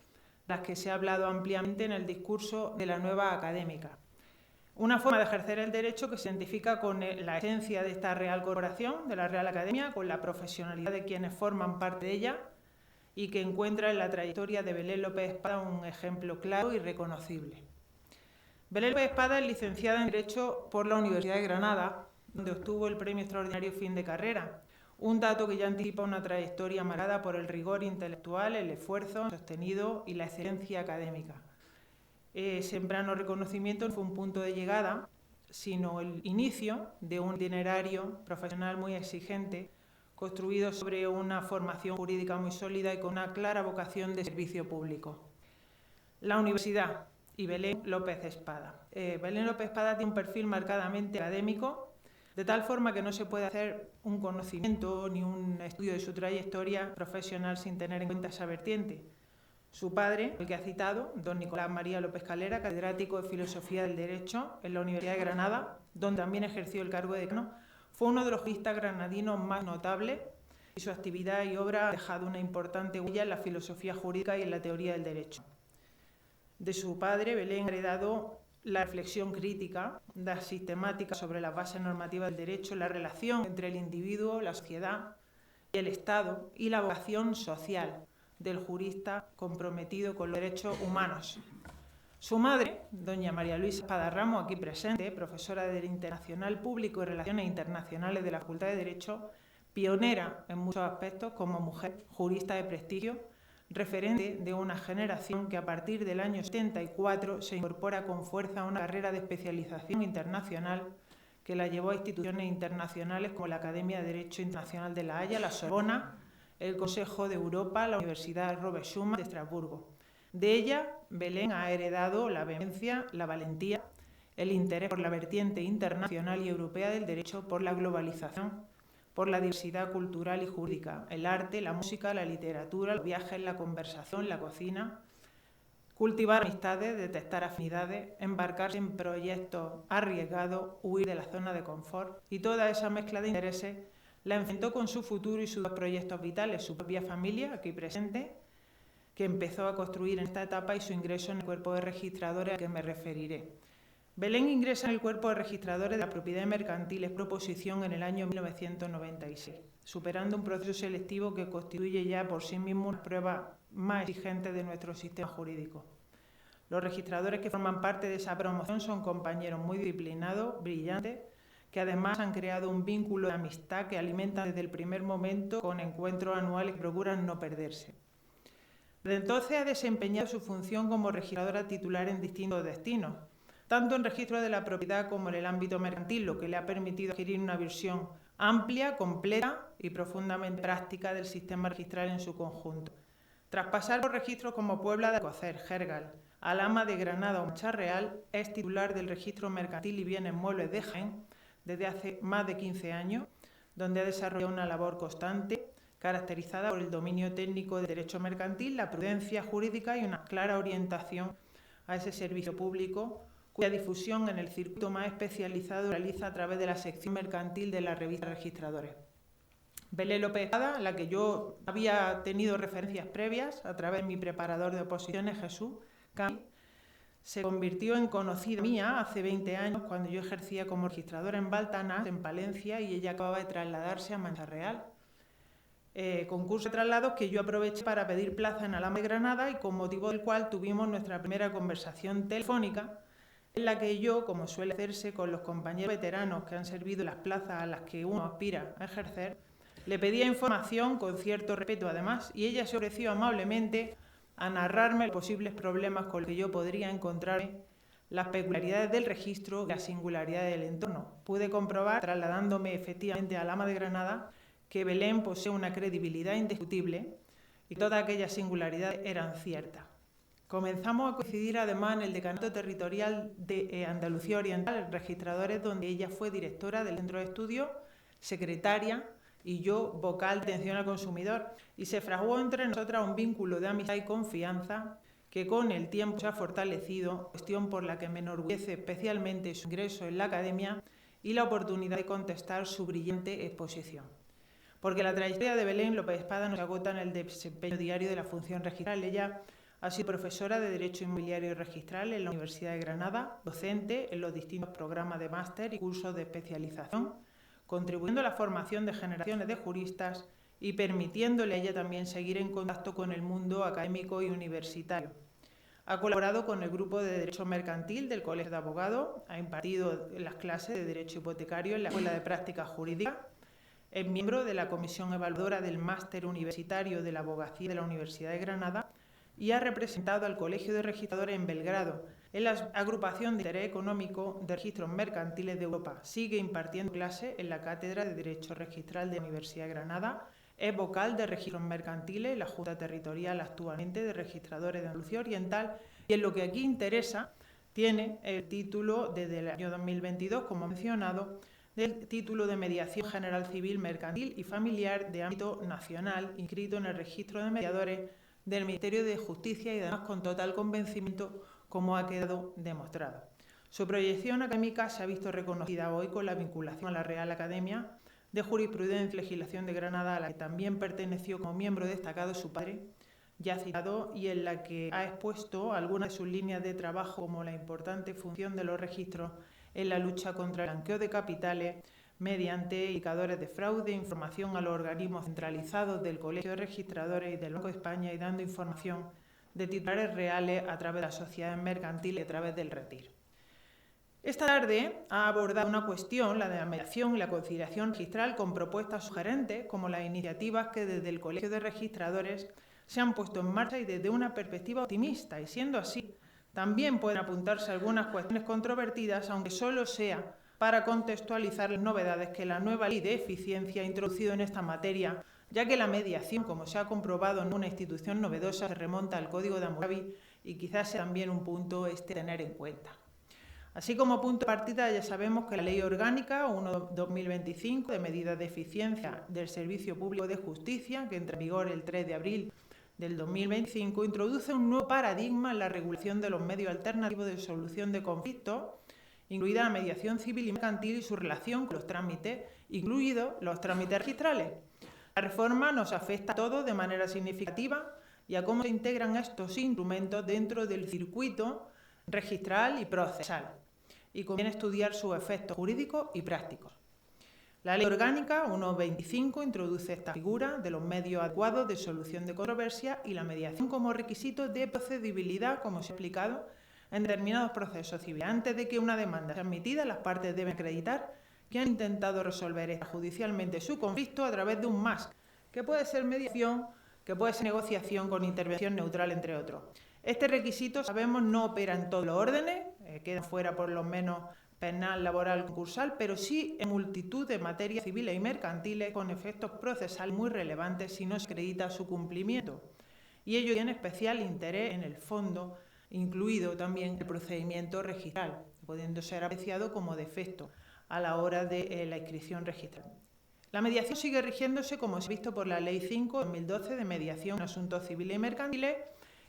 las que se ha hablado ampliamente en el discurso de la nueva académica. Una forma de ejercer el derecho que se identifica con la esencia de esta Real Corporación, de la Real Academia, con la profesionalidad de quienes forman parte de ella y que encuentra en la trayectoria de Belén López Espada un ejemplo claro y reconocible. Belén López Espada es licenciada en Derecho por la Universidad de Granada, donde obtuvo el Premio Extraordinario Fin de Carrera, un dato que ya anticipa una trayectoria marcada por el rigor intelectual, el esfuerzo sostenido y la excelencia académica. Ese temprano reconocimiento no fue un punto de llegada, sino el inicio de un itinerario profesional muy exigente, construido sobre una formación jurídica muy sólida y con una clara vocación de servicio público. La universidad y Belén López Espada. Belén López Espada tiene un perfil marcadamente académico, de tal forma que no se puede hacer un conocimiento ni un estudio de su trayectoria profesional sin tener en cuenta esa vertiente. Su padre, el que ha citado, don Nicolás María López Calera, catedrático de Filosofía del Derecho en la Universidad de Granada, donde también ejerció el cargo de decano, fue uno de los juristas granadinos más notables y su actividad y obra ha dejado una importante huella en la filosofía jurídica y en la teoría del derecho. De su padre, Belén ha heredado la reflexión crítica, la sistemática sobre las bases normativas del derecho, la relación entre el individuo, la sociedad y el Estado y la vocación social del jurista comprometido con los derechos humanos. Su madre, doña María Luisa Espada Ramos, aquí presente, profesora de Derecho Internacional Público y Relaciones Internacionales de la Facultad de Derecho, pionera en muchos aspectos como mujer, jurista de prestigio, referente de una generación que a partir del año 74 se incorpora con fuerza a una carrera de especialización internacional que la llevó a instituciones internacionales como la Academia de Derecho Internacional de La Haya, la Sorbona, el Consejo de Europa, la Universidad Robert Schuman de Estrasburgo. De ella, Belén ha heredado la vehemencia, la valentía, el interés por la vertiente internacional y europea del derecho, por la globalización, por la diversidad cultural y jurídica, el arte, la música, la literatura, los viajes, la conversación, la cocina, cultivar amistades, detectar afinidades, embarcarse en proyectos arriesgados, huir de la zona de confort, y toda esa mezcla de intereses la enfrentó con su futuro y sus dos proyectos vitales, su propia familia, aquí presente, que empezó a construir en esta etapa, y su ingreso en el cuerpo de registradores, al que me referiré. Belén ingresa en el cuerpo de registradores de la propiedad mercantil ex proposición en el año 1996, superando un proceso selectivo que constituye ya por sí mismo una prueba más exigente de nuestro sistema jurídico. Los registradores que forman parte de esa promoción son compañeros muy disciplinados, brillantes, que además han creado un vínculo de amistad que alimentan desde el primer momento con encuentros anuales que procuran no perderse. Desde entonces ha desempeñado su función como registradora titular en distintos destinos, tanto en registro de la propiedad como en el ámbito mercantil, lo que le ha permitido adquirir una visión amplia, completa y profundamente práctica del sistema registral en su conjunto. Tras pasar por registros como Puebla de Alcocer, Jergal, Alhama de Granada o Mancha Real, es titular del registro mercantil y bienes muebles de Jaén desde hace más de 15 años, donde ha desarrollado una labor constante, caracterizada por el dominio técnico del derecho mercantil, la prudencia jurídica y una clara orientación a ese servicio público, cuya difusión en el circuito más especializado realiza a través de la sección mercantil de la revista Registradores. Belén López Espada, a la que yo había tenido referencias previas a través de mi preparador de oposiciones, Jesús Camí, se convirtió en conocida mía hace 20 años cuando yo ejercía como registradora en Baltanás, en Palencia, y ella acababa de trasladarse a Mancha Real. Concurso de traslados que yo aproveché para pedir plaza en Alhama de Granada, y con motivo del cual tuvimos nuestra primera conversación telefónica, en la que yo, como suele hacerse con los compañeros veteranos que han servido las plazas a las que uno aspira a ejercer, le pedía información con cierto respeto además, y ella se ofreció amablemente a narrarme los posibles problemas con los que yo podría encontrarme, las peculiaridades del registro y las singularidades del entorno. Pude comprobar, trasladándome efectivamente a Alhama de Granada, que Belén posee una credibilidad indiscutible y todas aquellas singularidades eran ciertas. Comenzamos a coincidir además en el Decanato Territorial de Andalucía Oriental, registradores, donde ella fue directora del centro de estudios, secretaria, y yo vocal de atención al consumidor, y se fraguó entre nosotras un vínculo de amistad y confianza que con el tiempo se ha fortalecido, cuestión por la que me enorgullece especialmente su ingreso en la academia y la oportunidad de contestar su brillante exposición. Porque la trayectoria de Belén López Espada no se agota en el desempeño diario de la función registral. Ella ha sido profesora de Derecho Inmobiliario y Registral en la Universidad de Granada, docente en los distintos programas de máster y cursos de especialización, contribuyendo a la formación de generaciones de juristas y permitiéndole a ella también seguir en contacto con el mundo académico y universitario. Ha colaborado con el Grupo de Derecho Mercantil del Colegio de Abogados, ha impartido las clases de Derecho Hipotecario en la Escuela de Prácticas Jurídicas, es miembro de la Comisión Evaluadora del Máster Universitario de la Abogacía de la Universidad de Granada y ha representado al Colegio de Registradores en Belgrado, en la Agrupación de Interés Económico de Registros Mercantiles de Europa. Sigue impartiendo clases en la Cátedra de Derecho Registral de la Universidad de Granada. Es vocal de Registros Mercantiles en la Junta Territorial actualmente de Registradores de Andalucía Oriental, y en lo que aquí interesa tiene el título desde el año 2022, como he mencionado, del título de Mediación General Civil, Mercantil y Familiar de ámbito nacional, inscrito en el Registro de Mediadores del Ministerio de Justicia, y además con total convencimiento, como ha quedado demostrado. Su proyección académica se ha visto reconocida hoy con la vinculación a la Real Academia de Jurisprudencia y Legislación de Granada, a la que también perteneció como miembro destacado su padre, ya citado, y en la que ha expuesto algunas de sus líneas de trabajo, como la importante función de los registros en la lucha contra el blanqueo de capitales mediante indicadores de fraude, información a los organismos centralizados del Colegio de Registradores y del Banco de España, y dando información de titulares reales a través de las sociedades mercantiles y a través del retiro. Esta tarde ha abordado una cuestión, la de la mediación y la conciliación registral, con propuestas sugerentes como las iniciativas que desde el Colegio de Registradores se han puesto en marcha y desde una perspectiva optimista, y siendo así, también pueden apuntarse algunas cuestiones controvertidas, aunque solo sea para contextualizar las novedades que la nueva Ley de Eficiencia ha introducido en esta materia, ya que la mediación, como se ha comprobado, en una institución novedosa, se remonta al Código de Hammurabi, y quizás sea también un punto tener en cuenta. Así como punto de partida ya sabemos que la Ley Orgánica 1/2025 de medidas de eficiencia del Servicio Público de Justicia, que entra en vigor el 3 de abril del 2025, introduce un nuevo paradigma en la regulación de los medios alternativos de solución de conflictos, incluida la mediación civil y mercantil y su relación con los trámites, incluidos los trámites registrales. La reforma nos afecta a todos de manera significativa y a cómo se integran estos instrumentos dentro del circuito registral y procesal, y conviene estudiar sus efectos jurídicos y prácticos. La Ley Orgánica 1/25 introduce esta figura de los medios adecuados de solución de controversias y la mediación como requisito de procedibilidad, como se ha explicado, en determinados procesos civiles. Antes de que una demanda sea admitida, las partes deben acreditar que han intentado resolver extrajudicialmente su conflicto a través de un MASC, que puede ser mediación, que puede ser negociación con intervención neutral, entre otros. Este requisito, sabemos, no opera en todos los órdenes, quedan fuera por lo menos penal, laboral, concursal, pero sí en multitud de materias civiles y mercantiles con efectos procesales muy relevantes si no se acredita su cumplimiento. Y ello tiene especial interés en el fondo, incluido también el procedimiento registral, pudiendo ser apreciado como defecto a la hora de la inscripción registral. La mediación sigue rigiéndose, como se ha visto, por la Ley 5/2012 de mediación en asuntos civiles y mercantiles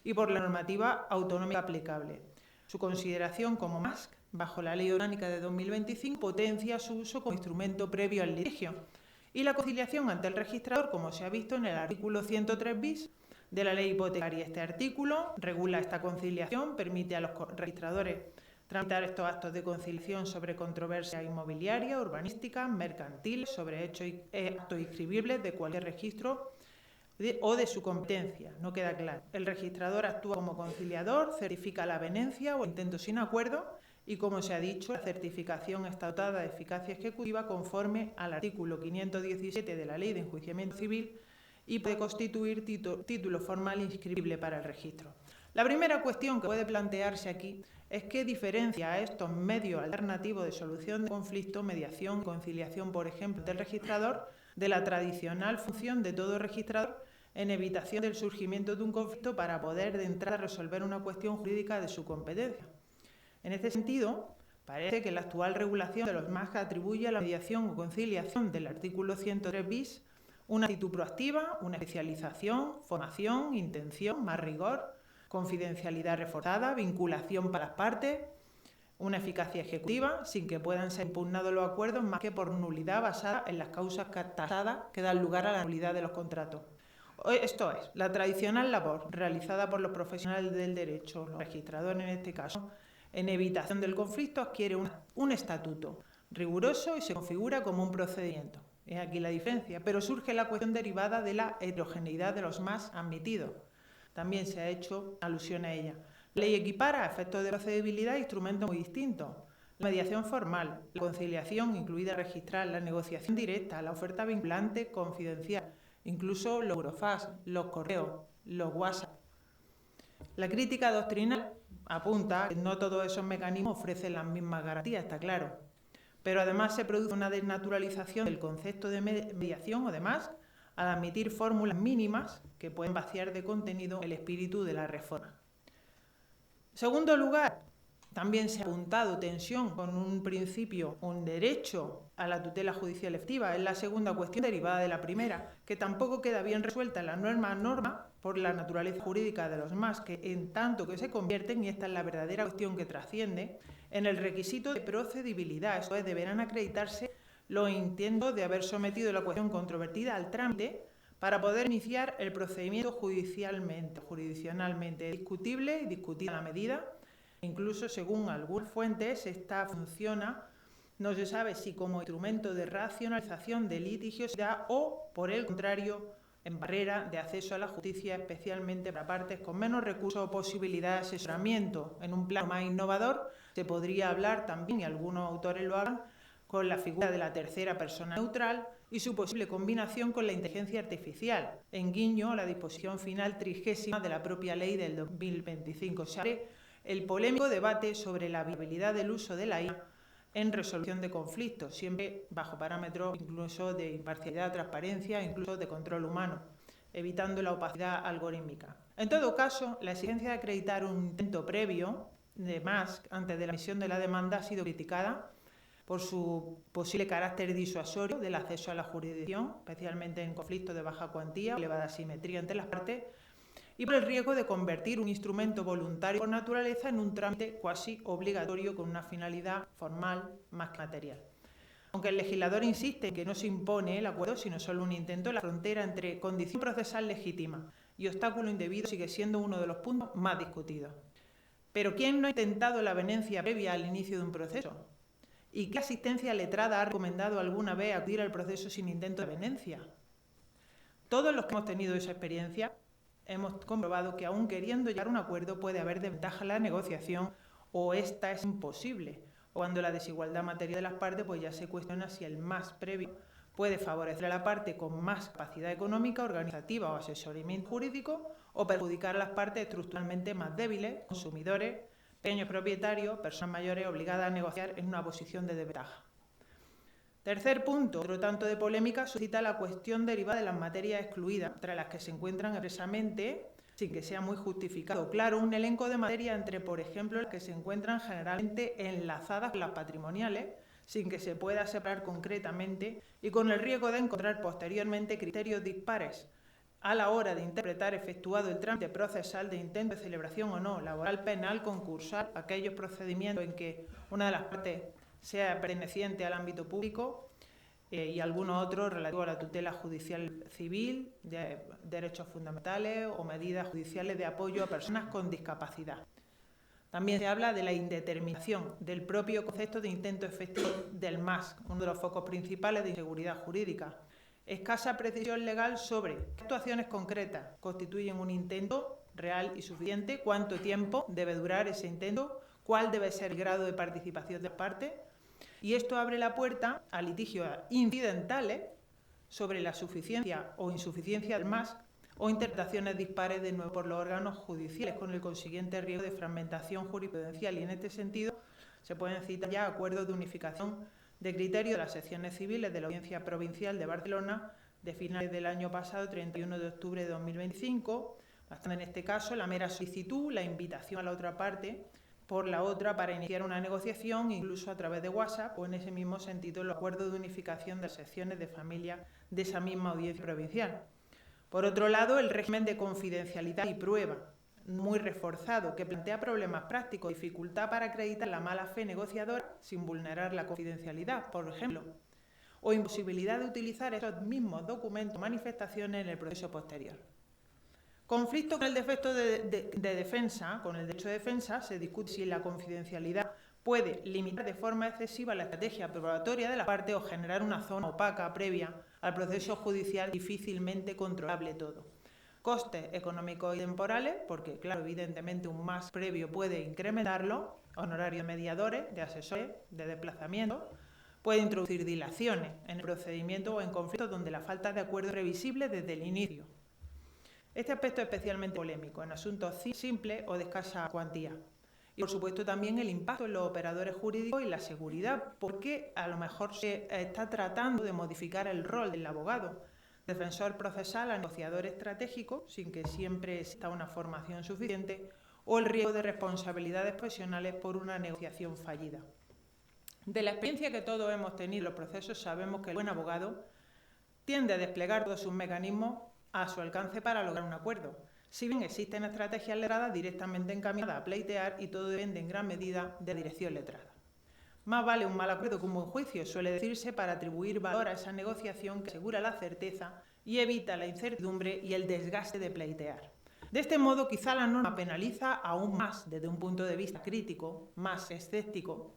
y por la normativa autonómica aplicable. Su consideración como MASC, bajo la Ley Orgánica de 2025, potencia su uso como instrumento previo al litigio. Y la conciliación ante el registrador, como se ha visto en el artículo 103 bis de la Ley Hipotecaria. Este artículo regula esta conciliación, permite a los registradores tramitar estos actos de conciliación sobre controversias inmobiliarias, urbanísticas, mercantiles, sobre actos inscribibles de cualquier registro o de su competencia. No queda claro. El registrador actúa como conciliador, certifica la avenencia o intento sin acuerdo y, como se ha dicho, la certificación está dotada de eficacia ejecutiva conforme al artículo 517 de la Ley de Enjuiciamiento Civil y puede constituir título formal inscribible para el registro. La primera cuestión que puede plantearse aquí es qué diferencia a estos medios alternativos de solución de conflictos, mediación y conciliación, por ejemplo, del registrador, de la tradicional función de todo registrador en evitación del surgimiento de un conflicto para poder de entrada resolver una cuestión jurídica de su competencia. En este sentido, parece que la actual regulación de los MASC atribuye a la mediación o conciliación del artículo 103 bis una actitud proactiva, una especialización, formación, intención, más rigor, confidencialidad reforzada, vinculación para las partes, una eficacia ejecutiva, sin que puedan ser impugnados los acuerdos más que por nulidad basada en las causas tasadas que dan lugar a la nulidad de los contratos. Esto es, la tradicional labor realizada por los profesionales del derecho, los registradores en este caso, en evitación del conflicto adquiere un estatuto riguroso y se configura como un procedimiento. Es aquí la diferencia, pero surge la cuestión derivada de la heterogeneidad de los MASC admitidos. También se ha hecho alusión a ella. La ley equipara a efectos de procedibilidad instrumentos muy distintos. La mediación formal, la conciliación, incluida registral, la negociación directa, la oferta vinculante, confidencial, incluso los burofax, los correos, los WhatsApp. La crítica doctrinal apunta que no todos esos mecanismos ofrecen las mismas garantías, está claro. Pero además se produce una desnaturalización del concepto de mediación o de MASC al admitir fórmulas mínimas que pueden vaciar de contenido el espíritu de la reforma. En segundo lugar, también se ha apuntado tensión con un principio, un derecho a la tutela judicial efectiva. Es la segunda cuestión derivada de la primera, que tampoco queda bien resuelta en la norma por la naturaleza jurídica de los MASC, que en tanto que se convierten, y esta es la verdadera cuestión que trasciende, en el requisito de procedibilidad. Esto es, deberán acreditarse los intentos de haber sometido la cuestión controvertida al trámite para poder iniciar el procedimiento jurisdiccionalmente discutible y discutida la medida. Incluso, según algunas fuentes, esta funciona, no se sabe si como instrumento de racionalización de litigiosidad o, por el contrario, en barrera de acceso a la justicia, especialmente para partes con menos recursos o posibilidad de asesoramiento. En un plano más innovador, se podría hablar también, y algunos autores lo hagan, con la figura de la tercera persona neutral y su posible combinación con la inteligencia artificial, en guiño a la disposición final 30ª de la propia ley del 2025. Se abre el polémico debate sobre la viabilidad del uso de la IA en resolución de conflictos, siempre bajo parámetros incluso de imparcialidad, transparencia, incluso de control humano, evitando la opacidad algorítmica. En todo caso, la exigencia de acreditar un intento previo de Musk antes de la emisión de la demanda ha sido criticada por su posible carácter disuasorio del acceso a la jurisdicción, especialmente en conflictos de baja cuantía o elevada asimetría entre las partes, y por el riesgo de convertir un instrumento voluntario por naturaleza en un trámite cuasi obligatorio con una finalidad formal más que material. Aunque el legislador insiste en que no se impone el acuerdo, sino solo un intento, la frontera entre condición procesal legítima y obstáculo indebido sigue siendo uno de los puntos más discutidos. Pero ¿quién no ha intentado la avenencia previa al inicio de un proceso? ¿Y qué asistencia letrada ha recomendado alguna vez acudir al proceso sin intento de avenencia? Todos los que hemos tenido esa experiencia hemos comprobado que aún queriendo llegar a un acuerdo puede haber desventaja en la negociación o esta es imposible. Cuando la desigualdad material de las partes pues ya se cuestiona si el más previo puede favorecer a la parte con más capacidad económica, organizativa o asesoramiento jurídico o perjudicar a las partes estructuralmente más débiles, consumidores, pequeños propietarios, personas mayores obligadas a negociar en una posición de desventaja. Tercer punto, otro tanto de polémica, suscita la cuestión derivada de las materias excluidas, entre las que se encuentran expresamente, sin que sea muy justificado, claro, un elenco de materias entre, por ejemplo, las que se encuentran generalmente enlazadas con las patrimoniales, sin que se pueda separar concretamente y con el riesgo de encontrar posteriormente criterios dispares a la hora de interpretar efectuado el trámite procesal de intento de celebración o no, laboral, penal, concursal, aquellos procedimientos en que una de las partes sea perteneciente al ámbito público y algunos otros relativos a la tutela judicial civil, de derechos fundamentales o medidas judiciales de apoyo a personas con discapacidad. También se habla de la indeterminación del propio concepto de intento efectivo del MAS, uno de los focos principales de inseguridad jurídica. Escasa precisión legal sobre qué actuaciones concretas constituyen un intento real y suficiente, cuánto tiempo debe durar ese intento, cuál debe ser el grado de participación de las partes. Y esto abre la puerta a litigios incidentales sobre la suficiencia o insuficiencia del MAS o interpretaciones dispares de nuevo por los órganos judiciales, con el consiguiente riesgo de fragmentación jurisprudencial. Y en este sentido se pueden citar ya acuerdos de unificación de criterios de las secciones civiles de la Audiencia Provincial de Barcelona de finales del año pasado, 31 de octubre de 2025, bastando en este caso la mera solicitud, la invitación a la otra parte por la otra para iniciar una negociación, incluso a través de WhatsApp, o en ese mismo sentido el acuerdo de unificación de las secciones de familia de esa misma audiencia provincial. Por otro lado, el régimen de confidencialidad y prueba, muy reforzado, que plantea problemas prácticos, dificultad para acreditar la mala fe negociadora sin vulnerar la confidencialidad, por ejemplo, o imposibilidad de utilizar esos mismos documentos o manifestaciones en el proceso posterior. Conflicto con el defecto de defensa, con el derecho de defensa, se discute si la confidencialidad puede limitar de forma excesiva la estrategia probatoria de la parte o generar una zona opaca previa al proceso judicial difícilmente controlable todo. Costes económicos y temporales, porque claro, evidentemente un más previo puede incrementarlo, honorarios mediadores, de asesores, de desplazamiento, puede introducir dilaciones en el procedimiento o en conflictos donde la falta de acuerdo es previsible desde el inicio. Este aspecto es especialmente polémico en asuntos simples o de escasa cuantía. Y por supuesto también el impacto en los operadores jurídicos y la seguridad, porque a lo mejor se está tratando de modificar el rol del abogado, defensor procesal a negociador estratégico, sin que siempre exista una formación suficiente, o el riesgo de responsabilidades profesionales por una negociación fallida. De la experiencia que todos hemos tenido en los procesos, sabemos que el buen abogado tiende a desplegar todos sus mecanismos a su alcance para lograr un acuerdo. Si bien existen estrategias letradas directamente encaminadas a pleitear y todo depende en gran medida de dirección letrada. Más vale un mal acuerdo que un buen juicio, suele decirse, para atribuir valor a esa negociación que asegura la certeza y evita la incertidumbre y el desgaste de pleitear. De este modo, quizá la norma penaliza aún más, desde un punto de vista crítico, más escéptico,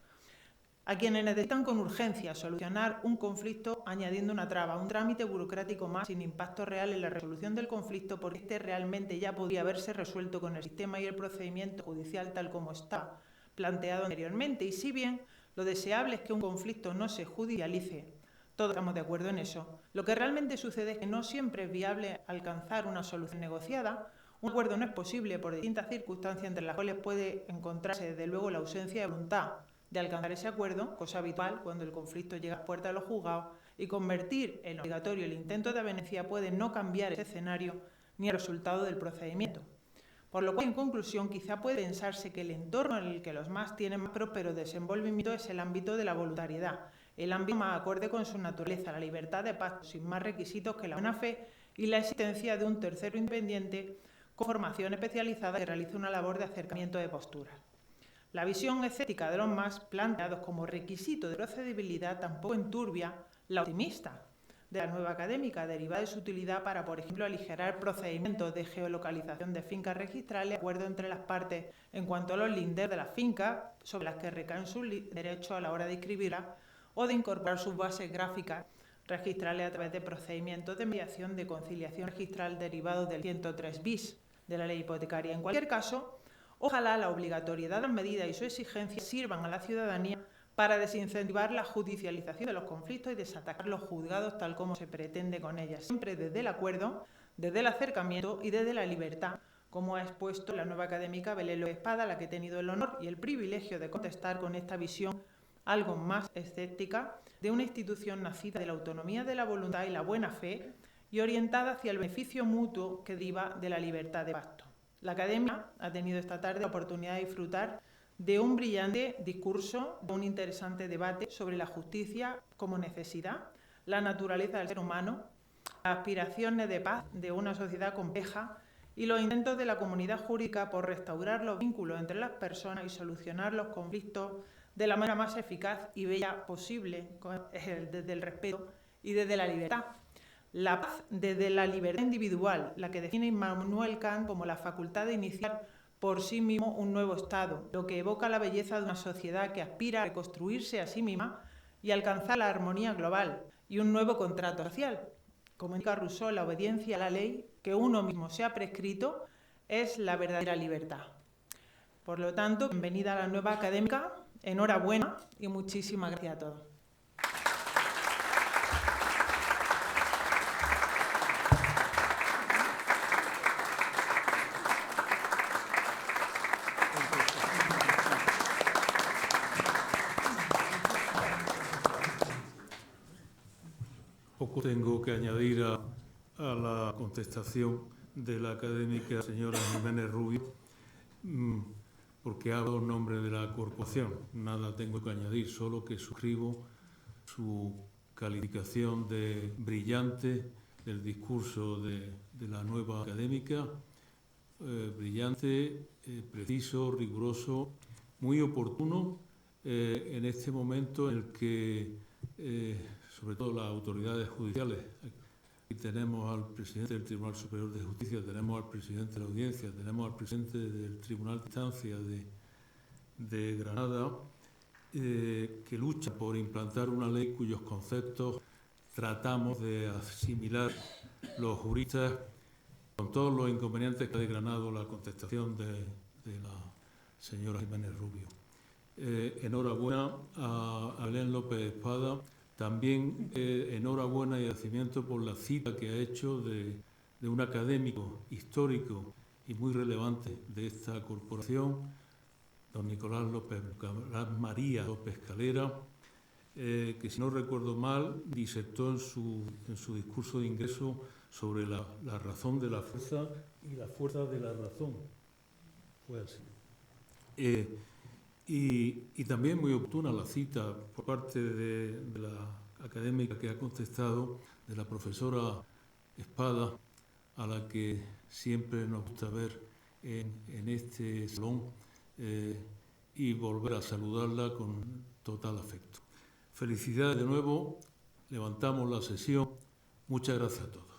a quienes necesitan con urgencia solucionar un conflicto añadiendo una traba, un trámite burocrático más sin impacto real en la resolución del conflicto, porque este realmente ya podría haberse resuelto con el sistema y el procedimiento judicial tal como está planteado anteriormente. Y si bien lo deseable es que un conflicto no se judicialice, todos estamos de acuerdo en eso, lo que realmente sucede es que no siempre es viable alcanzar una solución negociada. Un acuerdo no es posible por distintas circunstancias, entre las cuales puede encontrarse desde luego la ausencia de voluntad de alcanzar ese acuerdo, cosa habitual cuando el conflicto llega a las puertas de los juzgados, y convertir en obligatorio el intento de avenencia puede no cambiar ese escenario ni el resultado del procedimiento. Por lo cual, en conclusión, quizá puede pensarse que el entorno en el que los MAS tienen más próspero desenvolvimiento es el ámbito de la voluntariedad, el ámbito más acorde con su naturaleza, la libertad de pacto, sin más requisitos que la buena fe y la existencia de un tercero independiente con formación especializada que realice una labor de acercamiento de posturas. La visión escéptica de los MAS, planteados como requisito de procedibilidad, tampoco enturbia la optimista de la nueva académica, derivada de su utilidad para, por ejemplo, aligerar procedimientos de geolocalización de fincas registrales, acuerdo entre las partes en cuanto a los lindes de las fincas sobre las que recaen sus derechos a la hora de inscribirlas, o de incorporar sus bases gráficas registrales a través de procedimientos de mediación de conciliación registral derivados del 103 bis de la ley hipotecaria. En cualquier caso, ojalá la obligatoriedad de las medidas y su exigencia sirvan a la ciudadanía para desincentivar la judicialización de los conflictos y desatacar los juzgados tal como se pretende con ellas, siempre desde el acuerdo, desde el acercamiento y desde la libertad, como ha expuesto la nueva académica Belén López Espada, a la que he tenido el honor y el privilegio de contestar con esta visión algo más escéptica de una institución nacida de la autonomía de la voluntad y la buena fe y orientada hacia el beneficio mutuo que deriva de la libertad de pacto. La Academia ha tenido esta tarde la oportunidad de disfrutar de un brillante discurso, de un interesante debate sobre la justicia como necesidad, la naturaleza del ser humano, las aspiraciones de paz de una sociedad compleja y los intentos de la comunidad jurídica por restaurar los vínculos entre las personas y solucionar los conflictos de la manera más eficaz y bella posible, desde el respeto y desde la libertad. La paz desde la libertad individual, la que define Immanuel Kant como la facultad de iniciar por sí mismo un nuevo Estado, lo que evoca la belleza de una sociedad que aspira a reconstruirse a sí misma y alcanzar la armonía global y un nuevo contrato social. Como indica Rousseau, la obediencia a la ley que uno mismo se ha prescrito es la verdadera libertad. Por lo tanto, bienvenida a la nueva académica, enhorabuena y muchísimas gracias a todos. Poco tengo que añadir a la contestación de la académica señora Jiménez Rubio, porque hablo en nombre de la corporación. Nada tengo que añadir, solo que suscribo su calificación de brillante del discurso de la nueva académica, brillante, preciso, riguroso, muy oportuno en este momento en el que sobre todo las autoridades judiciales. Aquí tenemos al presidente del Tribunal Superior de Justicia, tenemos al presidente de la Audiencia, tenemos al presidente del Tribunal de Instancia de Granada, que lucha por implantar una ley cuyos conceptos tratamos de asimilar los juristas, con todos los inconvenientes que ha desgranado la contestación de la señora Jiménez Rubio. Enhorabuena a Belén López Espada. También enhorabuena y agradecimiento por la cita que ha hecho de un académico histórico y muy relevante de esta corporación, don Nicolás María López Calera, que si no recuerdo mal disertó en su discurso de ingreso sobre la razón de la fuerza y la fuerza de la razón. Fue así. Y también muy oportuna la cita por parte de la académica que ha contestado, de la profesora Espada, a la que siempre nos gusta ver en este salón y volver a saludarla con total afecto. Felicidades de nuevo, levantamos la sesión. Muchas gracias a todos.